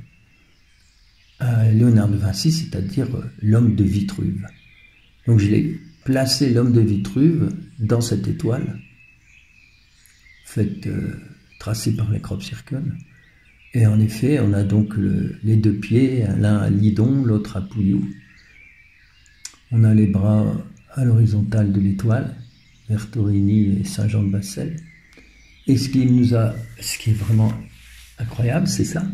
Léonard de Vinci, c'est-à-dire l'homme de Vitruve. Donc je l'ai placé, l'homme de Vitruve, dans cette étoile, tracée par les crop circles. Et en effet, on a donc les deux pieds, l'un à Lydon, l'autre à Pouilloux. On a les bras à l'horizontale de l'étoile, vers Torigny et Saint-Jean-de-Bassel. Et ce qui est vraiment incroyable, c'est ça,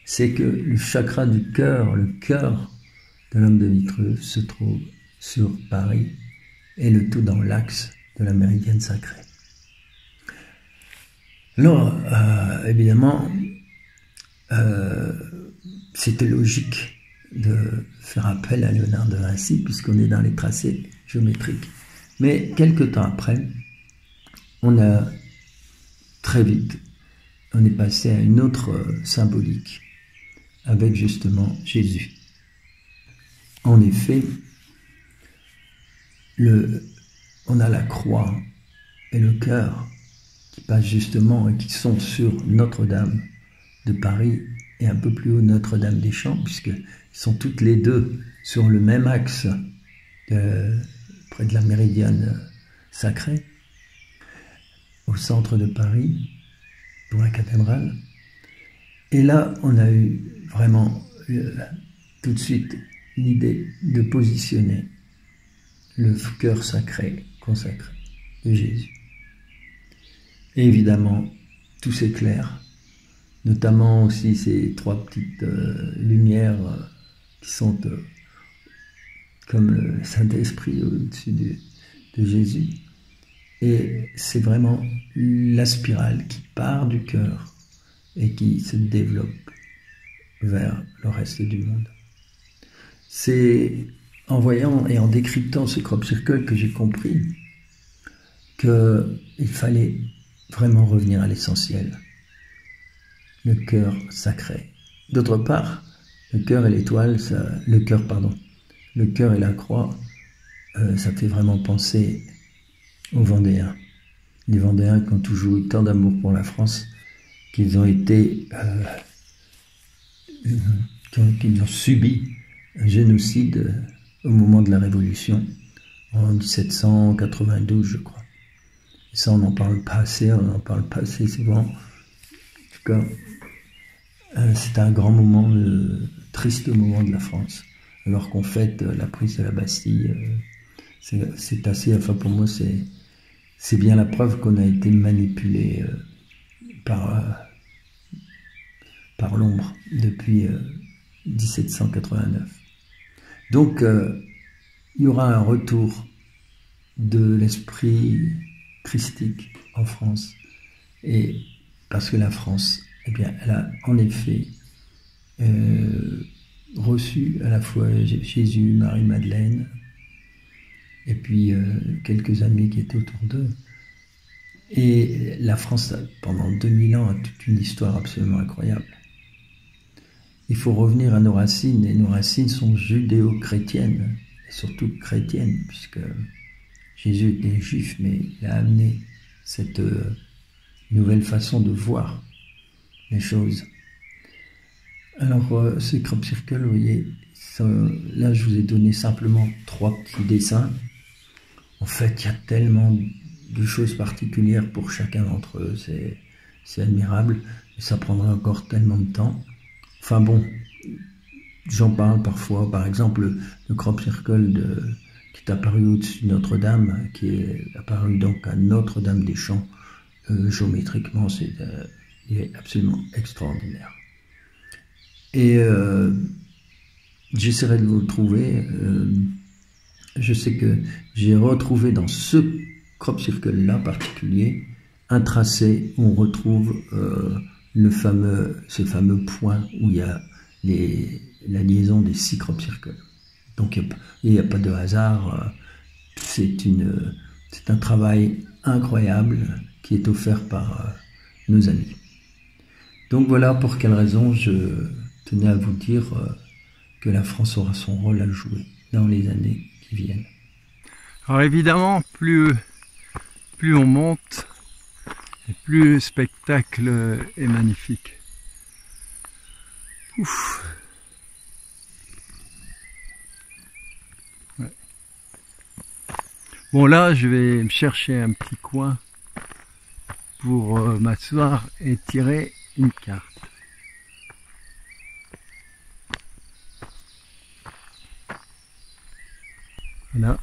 c'est que le chakra du cœur, le cœur de l'homme de Vitruve se trouve sur Paris, et le tout dans l'axe de la méridienne sacrée. Alors, évidemment, c'était logique de faire appel à Léonard de Vinci, puisqu'on est dans les tracés géométriques. Mais quelques temps après, on a très vite, on est passé à une autre symbolique, avec justement Jésus. En effet, on a la croix et le cœur qui passent justement et qui sont sur Notre-Dame de Paris et un peu plus haut Notre-Dame-des-Champs, puisqu'ils sont toutes les deux sur le même axe près de la méridienne sacrée, au centre de Paris, pour la cathédrale. Et là, on a eu vraiment tout de suite l'idée de positionner le cœur sacré, consacré de Jésus. Et évidemment, tout s'éclaire, notamment aussi ces trois petites lumières qui sont comme le Saint-Esprit au-dessus de Jésus. Et c'est vraiment la spirale qui part du cœur et qui se développe vers le reste du monde. C'est en voyant et en décryptant ce crop circle que j'ai compris qu'il fallait vraiment revenir à l'essentiel, le cœur sacré. D'autre part, le cœur et l'étoile, le cœur et la croix, ça fait vraiment penser aux Vendéens. Les Vendéens qui ont toujours eu tant d'amour pour la France, qu'ils ont été, qu'ils ont subi un génocide au moment de la Révolution, en 1792, je crois. Et ça, on n'en parle pas assez, souvent. En tout cas, c'est un grand moment, triste moment de la France. Alors qu'on fête la prise de la Bastille, c'est assez, enfin pour moi, c'est bien la preuve qu'on a été manipulé par l'ombre depuis 1789. Donc, il y aura un retour de l'esprit christique en France, et parce que la France, eh bien, elle a en effet reçu à la fois Jésus, Marie-Madeleine, et puis quelques amis qui étaient autour d'eux. Et la France, pendant 2000 ans, a toute une histoire absolument incroyable. Il faut revenir à nos racines, et nos racines sont judéo-chrétiennes, et surtout chrétiennes, puisque Jésus était juif, mais il a amené cette nouvelle façon de voir les choses. Alors, ces crop circles, vous voyez, là je vous ai donné simplement 3 petits dessins. En fait, il y a tellement de choses particulières pour chacun d'entre eux, c'est admirable, et ça prendrait encore tellement de temps. Enfin bon, j'en parle parfois, par exemple, le crop circle qui est apparu au-dessus de Notre-Dame, qui est apparu donc à Notre-Dame-des-Champs, géométriquement, il est absolument extraordinaire. Et j'essaierai de vous le trouver. Je sais que j'ai retrouvé dans ce crop circle-là particulier un tracé où on retrouve ce fameux point où il y a la liaison des 6 crop circles. Donc il n'y a pas de hasard, c'est un travail incroyable qui est offert par nos amis. Donc voilà pour quelle raison je tenais à vous dire que la France aura son rôle à jouer dans les années qui viennent. Alors évidemment, plus on monte, et plus le spectacle est magnifique. Ouf. Ouais. Bon là, je vais me chercher un petit coin pour m'asseoir et tirer une carte. Voilà.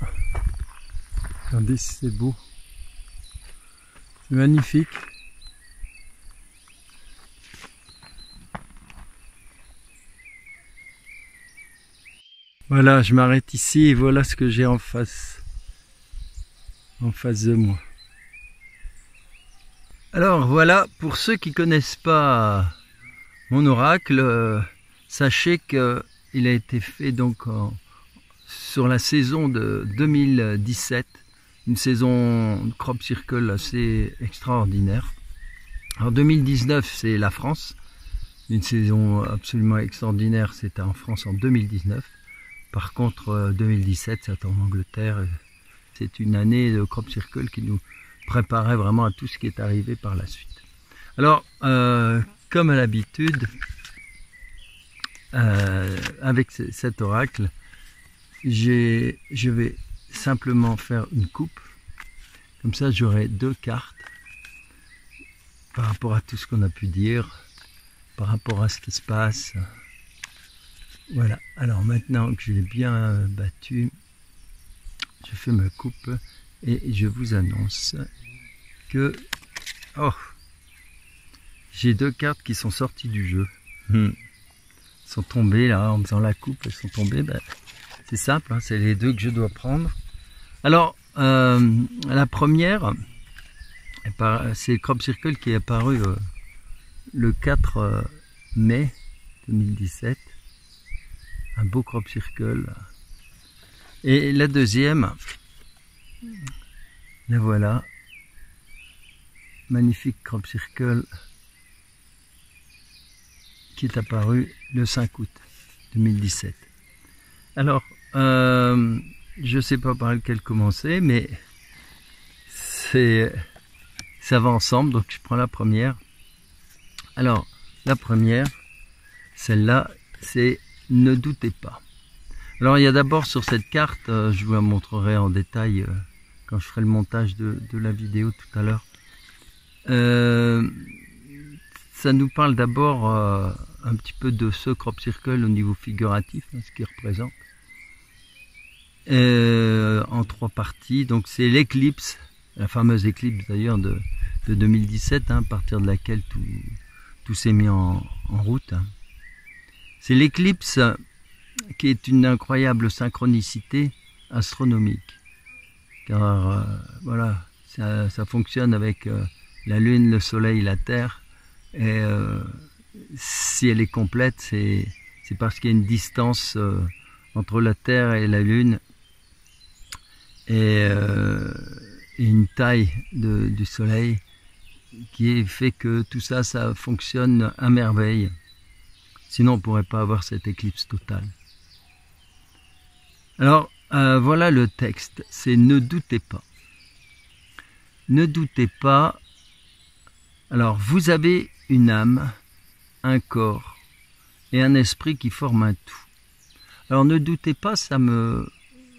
Regardez si c'est beau. C'est magnifique. Voilà, je m'arrête ici et voilà ce que j'ai en face de moi. Alors voilà, pour ceux qui connaissent pas mon oracle, sachez que il a été fait donc sur la saison de 2017, une saison crop circle assez extraordinaire. En 2019, c'est la France, une saison absolument extraordinaire, c'était en France en 2019. Par contre, 2017, c'est en Angleterre. C'est une année de crop circle qui nous préparait vraiment à tout ce qui est arrivé par la suite. Alors, comme à l'habitude, avec cet oracle, je vais simplement faire une coupe. Comme ça, j'aurai deux cartes par rapport à tout ce qu'on a pu dire, par rapport à ce qui se passe. Voilà. Alors maintenant que j'ai bien battu, je fais ma coupe et je vous annonce que j'ai deux cartes qui sont sorties du jeu. Elles sont tombées là en faisant la coupe, elles sont tombées. C'est simple, hein, c'est les deux que je dois prendre. Alors la première, c'est Crop Circle qui est apparu le 4 mai 2017. Un beau crop circle. Et la deuxième, la voilà. Magnifique crop circle qui est apparu le 5 août 2017. Alors, je ne sais pas par lequel commencer, mais ça va ensemble, donc je prends la première. Alors, la première, celle-là, c'est ne doutez pas. Alors il y a d'abord sur cette carte, je vous la montrerai en détail quand je ferai le montage de la vidéo tout à l'heure. Ça nous parle d'abord un petit peu de ce crop circle au niveau figuratif, hein, ce qu'il représente. En trois parties, donc c'est l'éclipse, la fameuse éclipse d'ailleurs de 2017, hein, à partir de laquelle tout s'est mis en route. Hein. C'est l'éclipse qui est une incroyable synchronicité astronomique. Car voilà, ça fonctionne avec la Lune, le Soleil, la Terre. Et si elle est complète, c'est parce qu'il y a une distance entre la Terre et la Lune et une taille du Soleil qui fait que tout ça, ça fonctionne à merveille. Sinon, on ne pourrait pas avoir cette éclipse totale. Alors, voilà le texte. C'est « Ne doutez pas ». Ne doutez pas. Alors, vous avez une âme, un corps et un esprit qui forment un tout. Alors, ne doutez pas, ça me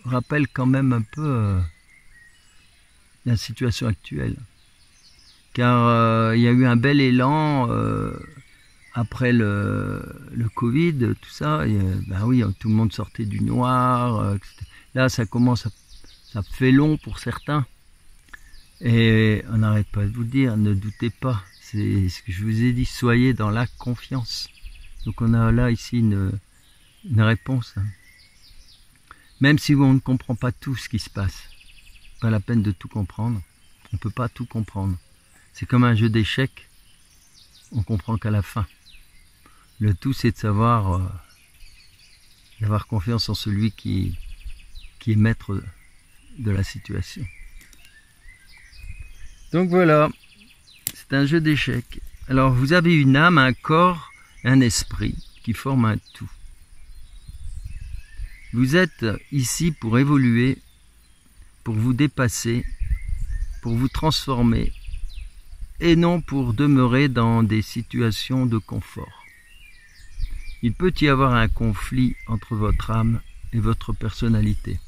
rappelle quand même un peu la situation actuelle. Car il y a eu un bel élan après le Covid, tout ça. Et, ben oui, tout le monde sortait du noir. Là, ça commence, ça fait long pour certains. Et on n'arrête pas de vous dire, ne doutez pas. C'est ce que je vous ai dit, soyez dans la confiance. Donc on a là ici une réponse. Même si on ne comprend pas tout ce qui se passe, pas la peine de tout comprendre. On ne peut pas tout comprendre. C'est comme un jeu d'échecs, on comprend qu'à la fin. Le tout, c'est de savoir, d'avoir confiance en celui qui est maître de la situation. Donc voilà, c'est un jeu d'échecs. Alors vous avez une âme, un corps, un esprit qui forment un tout. Vous êtes ici pour évoluer, pour vous dépasser, pour vous transformer, et non pour demeurer dans des situations de confort. Il peut y avoir un conflit entre votre âme et votre personnalité.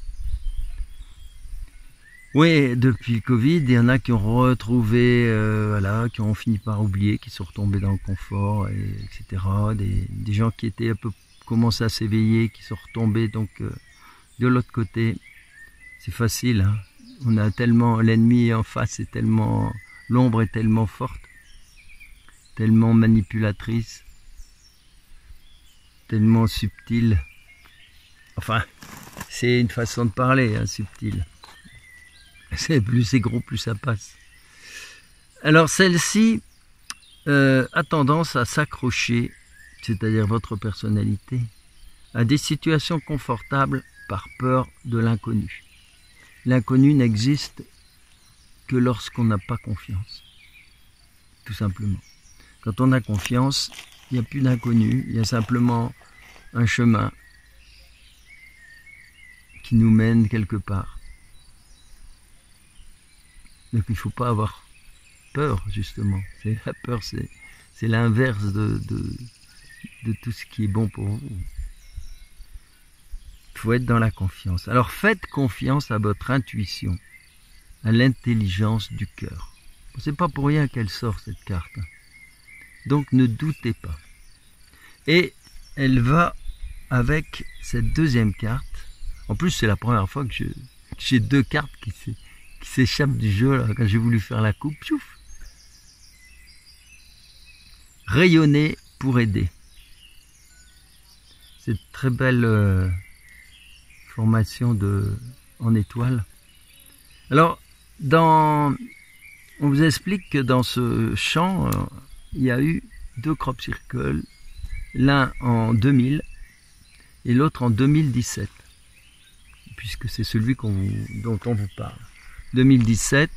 Oui, depuis le Covid, il y en a qui ont retrouvé, voilà, qui ont fini par oublier, qui sont retombés dans le confort, etc. Des gens qui étaient un peu commencé à s'éveiller, qui sont retombés donc de l'autre côté. C'est facile, hein. On a tellement, l'ennemi en face est tellement, l'ombre est tellement forte, tellement manipulatrice, tellement subtile. Enfin, c'est une façon de parler, hein, subtile. Plus c'est gros, plus ça passe. Alors celle-ci a tendance à s'accrocher, c'est-à-dire votre personnalité, à des situations confortables par peur de l'inconnu. L'inconnu n'existe que lorsqu'on n'a pas confiance, tout simplement. Quand on a confiance, il n'y a plus d'inconnu, il y a simplement un chemin qui nous mène quelque part. Donc il ne faut pas avoir peur, justement. La peur, c'est l'inverse de tout ce qui est bon pour vous. Il faut être dans la confiance. Alors faites confiance à votre intuition, à l'intelligence du cœur. C'est pas pour rien qu'elle sort cette carte. Donc ne doutez pas. Et elle va avec cette deuxième carte. En plus, c'est la première fois que j'ai deux cartes qui s'échappent du jeu là, quand j'ai voulu faire la coupe. Piouf. Rayonner pour aider. Cette très belle formation en étoile. Alors, on vous explique que dans ce champ, il y a eu deux crop circles, l'un en 2000 et l'autre en 2017, puisque c'est celui dont on vous parle. 2017,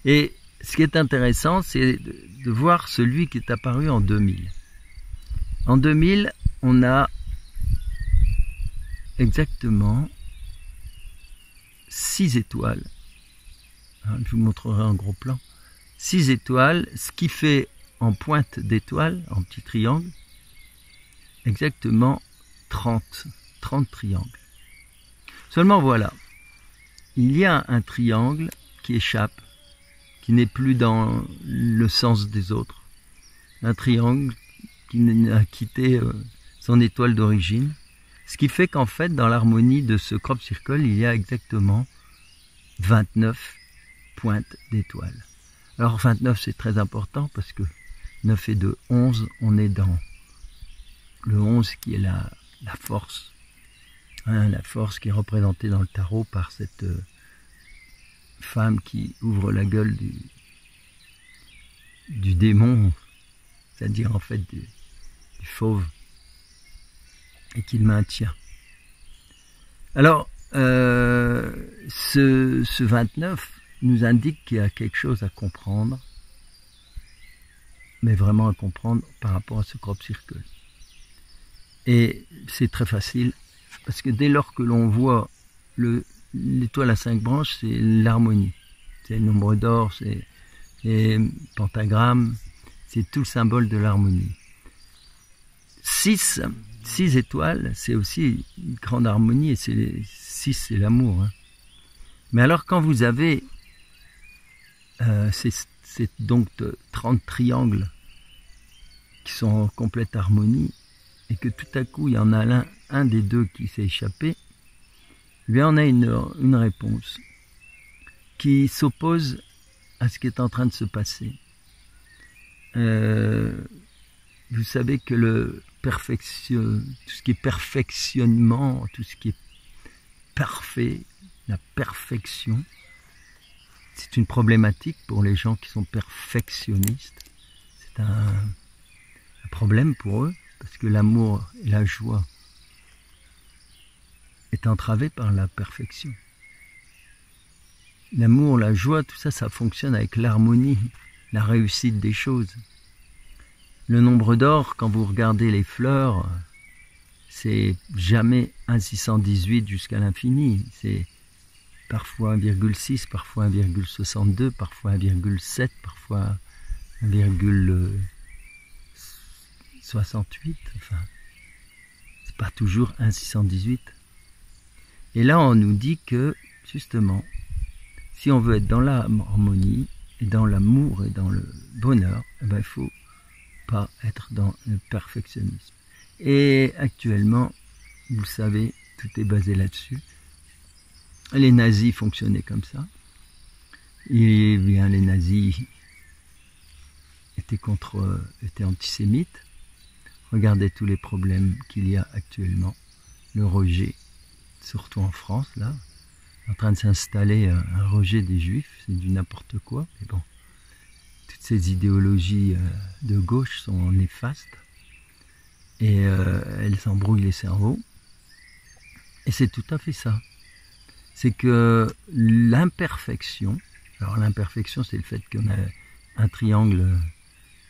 et ce qui est intéressant, c'est de voir celui qui est apparu en 2000. En 2000, on a exactement 6 étoiles. Je vous montrerai en gros plan. 6 étoiles, ce qui fait en pointe d'étoile, en petit triangle, exactement 30 triangles. Seulement voilà, il y a un triangle qui échappe, qui n'est plus dans le sens des autres. Un triangle qui a quitté son étoile d'origine. Ce qui fait qu'en fait, dans l'harmonie de ce crop circle, il y a exactement 29 pointes d'étoiles. Alors 29, c'est très important parce que 9 et 2, 11, on est dans le 11 qui est la force. Hein, la force qui est représentée dans le tarot par cette femme qui ouvre la gueule du démon, c'est-à-dire en fait du fauve, et qui le maintient. Alors, ce 29 nous indique qu'il y a quelque chose à comprendre, mais vraiment à comprendre par rapport à ce crop circle. Et c'est très facile, parce que dès lors que l'on voit l'étoile à 5 branches, c'est l'harmonie. C'est le nombre d'or, c'est les pentagrammes, c'est tout le symbole de l'harmonie. 6 étoiles, c'est aussi une grande harmonie, et 6, c'est l'amour. Hein. Mais alors quand vous avez c'est donc 30 triangles qui sont en complète harmonie, et que tout à coup il y en a un des deux qui s'est échappé, eh bien on a une réponse qui s'oppose à ce qui est en train de se passer. Vous savez que tout ce qui est perfectionnement, tout ce qui est parfait, la perfection, c'est une problématique pour les gens qui sont perfectionnistes. C'est un problème pour eux, parce que l'amour et la joie est entravé par la perfection. L'amour, la joie, tout ça, ça fonctionne avec l'harmonie, la réussite des choses. Le nombre d'or, quand vous regardez les fleurs, c'est jamais 1,618 jusqu'à l'infini. C'est parfois 1,6, parfois 1,62, parfois 1,7, parfois 1,68. Enfin, c'est pas toujours 1,618. Et là, on nous dit que, justement, si on veut être dans l'harmonie, et dans l'amour et dans le bonheur, eh ben, il ne faut pas être dans le perfectionnisme. Et actuellement, vous le savez, tout est basé là-dessus. Les nazis fonctionnaient comme ça. Et bien, les nazis étaient antisémites. Regardez tous les problèmes qu'il y a actuellement. Le rejet, surtout en France, là, en train de s'installer un rejet des juifs, c'est du n'importe quoi. Mais bon, toutes ces idéologies de gauche sont néfastes. Et elles s'embrouillent les cerveaux. Et c'est tout à fait ça. C'est que l'imperfection, alors l'imperfection c'est le fait qu'on a un triangle,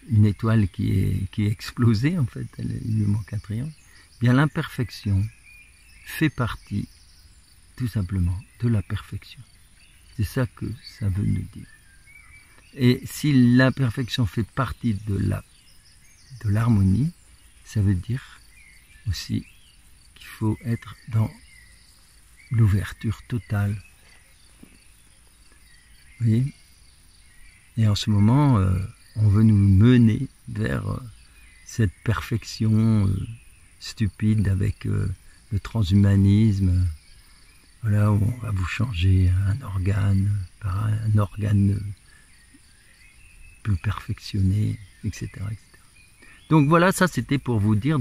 une étoile qui est explosée en fait, il lui manque un triangle. Bien l'imperfection fait partie tout simplement de la perfection. C'est ça que ça veut nous dire. Et si l'imperfection fait partie de l'harmonie, ça veut dire aussi qu'il faut être dans l'ouverture totale. Vous voyez ? Et en ce moment, on veut nous mener vers cette perfection stupide avec le transhumanisme. Voilà, où on va vous changer un organe par un organe plus perfectionné, etc., etc. Donc voilà, ça c'était pour vous dire,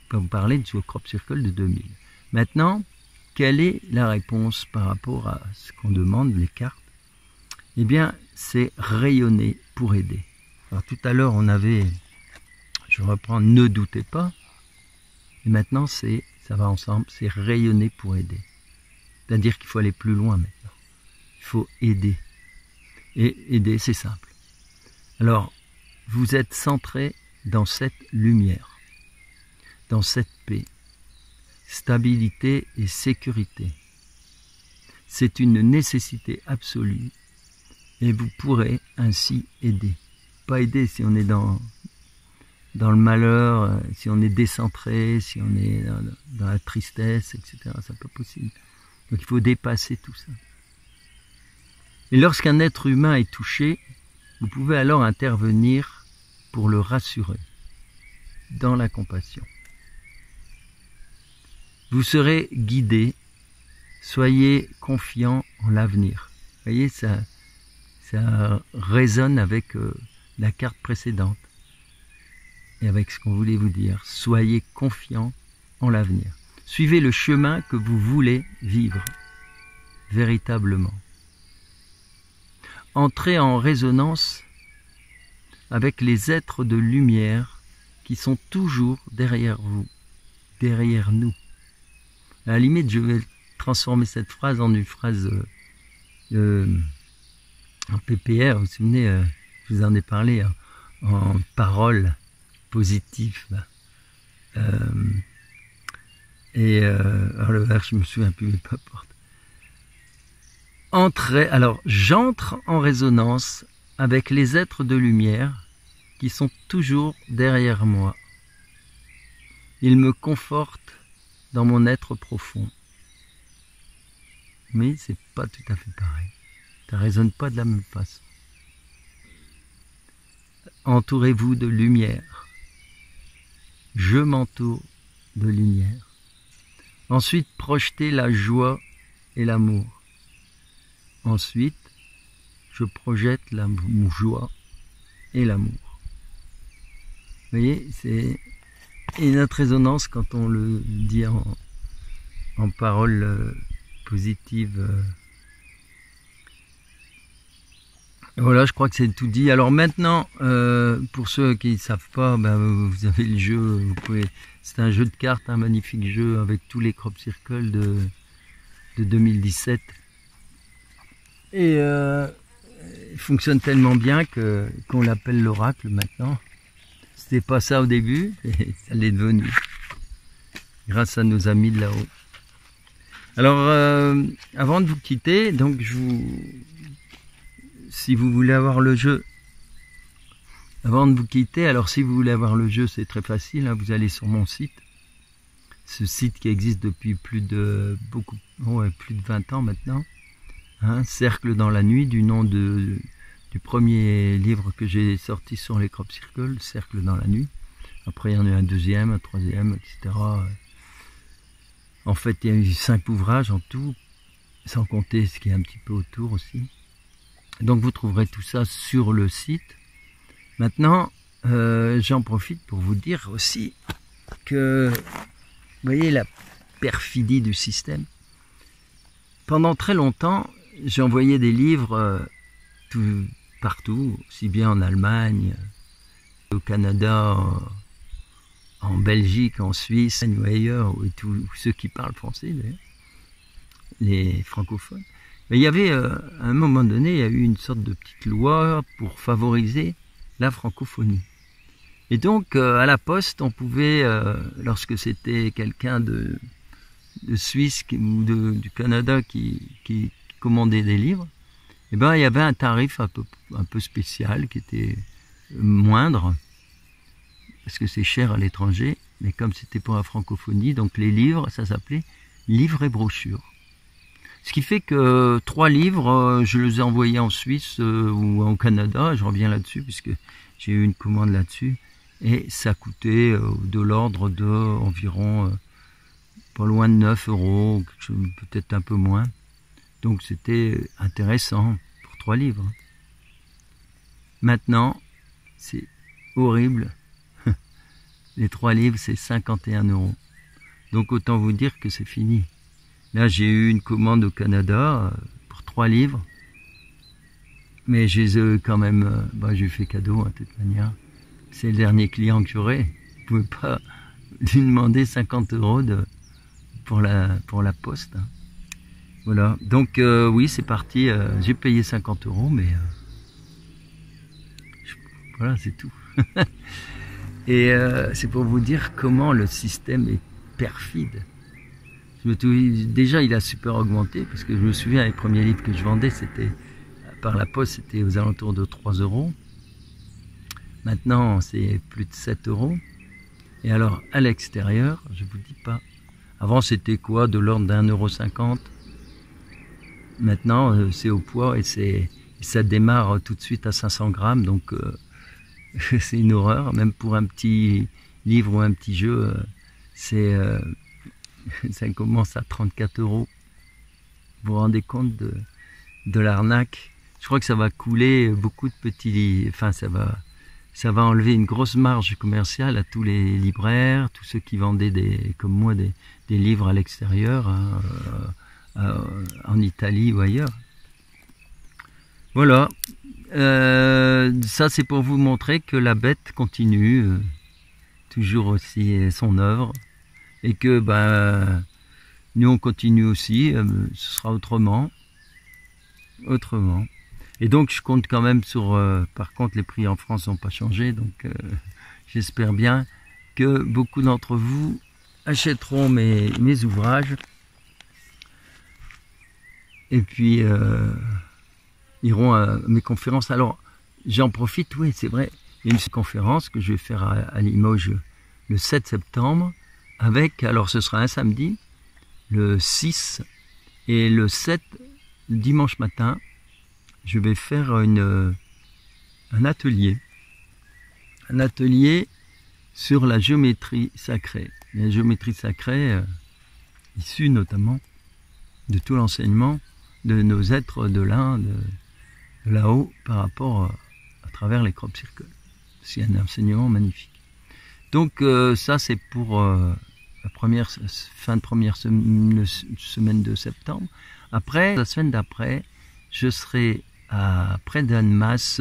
pour vous parler du Crop Circle de 2000. Maintenant, quelle est la réponse par rapport à ce qu'on demande, les cartes? Eh bien, c'est rayonner pour aider. Alors tout à l'heure, on avait, je reprends, ne doutez pas. Et maintenant, ça va ensemble, c'est rayonner pour aider. C'est-à-dire qu'il faut aller plus loin maintenant. Il faut aider. Et aider, c'est simple. Alors, vous êtes centré dans cette lumière, dans cette paix, stabilité et sécurité. C'est une nécessité absolue et vous pourrez ainsi aider. Pas aider si on est dans le malheur, si on est décentré, si on est dans la tristesse, etc. C'est pas possible. Donc il faut dépasser tout ça. Et lorsqu'un être humain est touché, vous pouvez alors intervenir pour le rassurer dans la compassion. Vous serez guidé, soyez confiant en l'avenir. Vous voyez, ça résonne avec la carte précédente et avec ce qu'on voulait vous dire. Soyez confiant en l'avenir. Suivez le chemin que vous voulez vivre véritablement. Entrez en résonance avec les êtres de lumière qui sont toujours derrière vous, derrière nous. À la limite, je vais transformer cette phrase en une phrase en PPR, vous vous souvenez, je vous en ai parlé, en paroles positives. Alors le vers, je me souviens plus, mais peu importe. Alors, j'entre en résonance avec les êtres de lumière qui sont toujours derrière moi. Ils me confortent dans mon être profond. Mais c'est pas tout à fait pareil. Ça ne résonne pas de la même façon. Entourez-vous de lumière. Je m'entoure de lumière. Ensuite, projetez la joie et l'amour. Ensuite, je projette la joie et l'amour. Vous voyez, c'est notre résonance quand on le dit en paroles positives. Voilà, je crois que c'est tout dit. Alors maintenant, pour ceux qui ne savent pas, vous avez le jeu. C'est un jeu de cartes, un magnifique jeu avec tous les crop circles de 2017. Et il fonctionne tellement bien qu'on l'appelle l'oracle maintenant. C'était pas ça au début, et ça l'est devenu. grâce à nos amis de là-haut. Alors, avant de vous quitter, donc si vous voulez avoir le jeu, avant de vous quitter, alors si vous voulez avoir le jeu, c'est très facile, hein, vous allez sur mon site. Ce site qui existe depuis plus de 20 ans maintenant, hein, Cercle dans la nuit, du nom du premier livre que j'ai sorti sur les crop circles, Cercle dans la nuit. Après il y en a eu un deuxième, un troisième, etc. En fait il y a eu 5 ouvrages en tout, sans compter ce qui est un petit peu autour aussi. Donc vous trouverez tout ça sur le site. Maintenant j'en profite pour vous dire aussi que vous voyez la perfidie du système. Pendant très longtemps, j'ai envoyé des livres partout, aussi bien en Allemagne, au Canada, en Belgique, en Suisse, ou ailleurs, et tous ceux qui parlent français d'ailleurs, les francophones. Mais il y avait, à un moment donné, il y a eu une sorte de petite loi pour favoriser la francophonie. Et donc, à la poste, on pouvait, lorsque c'était quelqu'un de Suisse ou du Canada qui commandait des livres, eh ben, il y avait un tarif un peu spécial qui était moindre, parce que c'est cher à l'étranger, mais comme c'était pour la francophonie, donc les livres, ça s'appelait livres et brochures. Ce qui fait que 3 livres, je les ai envoyés en Suisse ou au Canada, je reviens là-dessus, puisque j'ai eu une commande là-dessus, et ça coûtait de l'ordre de environ pas loin de 9 €, peut-être un peu moins. Donc c'était intéressant pour 3 livres. Maintenant, c'est horrible. Les 3 livres, c'est 51 €. Donc autant vous dire que c'est fini. Là, j'ai eu une commande au Canada pour 3 livres. Mais j'ai quand même, j'ai fait cadeau de toute manière. C'est le dernier client que j'aurai. Vous ne pouvez pas lui demander 50 € pour la poste. Voilà. Donc oui, c'est parti. J'ai payé 50 €, mais voilà, c'est tout. Et c'est pour vous dire comment le système est perfide. Déjà, il a super augmenté, parce que je me souviens, les premiers livres que je vendais, c'était par la poste, c'était aux alentours de 3 €. Maintenant, c'est plus de 7 €. Et alors, à l'extérieur, je vous dis pas. Avant, c'était quoi? De l'ordre d'1,50 €. Maintenant, c'est au poids et ça démarre tout de suite à 500 grammes. Donc, c'est une horreur. Même pour un petit livre ou un petit jeu, ça commence à 34 €. Vous vous rendez compte de l'arnaque? Je crois que ça va couler beaucoup de petits... Enfin, ça va enlever une grosse marge commerciale à tous les libraires, tous ceux qui vendaient comme moi des livres à l'extérieur, hein, en Italie ou ailleurs. Voilà. Ça, c'est pour vous montrer que la bête continue toujours aussi son œuvre, et que nous on continue aussi. Ce sera autrement. Et donc je compte quand même sur, par contre les prix en France n'ont pas changé, donc j'espère bien que beaucoup d'entre vous achèteront mes ouvrages, et puis iront à mes conférences. Alors j'en profite, oui c'est vrai, il y a une conférence que je vais faire à Limoges le 7 septembre, alors ce sera un samedi, le 6 et le 7, dimanche matin. Je vais faire un atelier sur la géométrie sacrée. La géométrie sacrée, issue notamment de tout l'enseignement de nos êtres de là-haut, par rapport à travers les crop circles. C'est un enseignement magnifique. Donc ça, c'est pour la fin de première semaine de septembre. Après, la semaine d'après, je serai près d'Annemasse,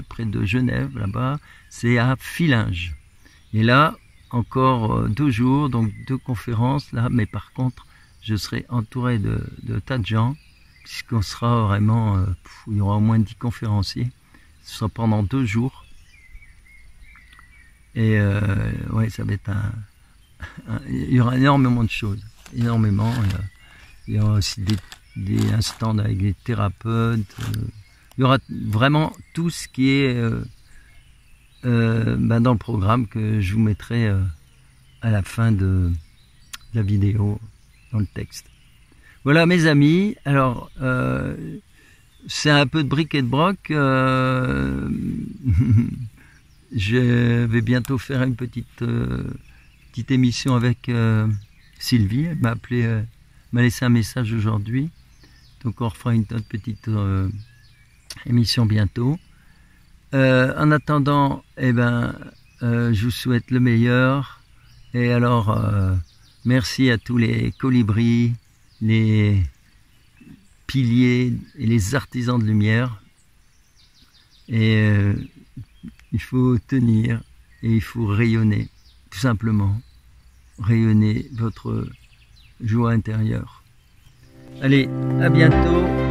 près de Genève, là-bas, c'est à Fillinges. Et là, encore 2 jours, donc 2 conférences, là, mais par contre, je serai entouré de tas de gens, puisqu'on sera vraiment, il y aura au moins 10 conférenciers, ce sera pendant 2 jours. Et ça va être il y aura énormément de choses, énormément. Il y aura aussi un stand avec des thérapeutes. Il y aura vraiment tout ce qui est dans le programme que je vous mettrai à la fin de la vidéo, dans le texte. Voilà mes amis, alors c'est un peu de bric et de broc. Je vais bientôt faire une petite émission avec Sylvie. Elle m'a appelé, m'a laissé un message aujourd'hui. Donc on refera une autre petite émission bientôt. En attendant, je vous souhaite le meilleur. Et alors, merci à tous les colibris, les piliers et les artisans de lumière. Et il faut tenir et il faut rayonner, tout simplement. Rayonner votre joie intérieure. Allez, à bientôt.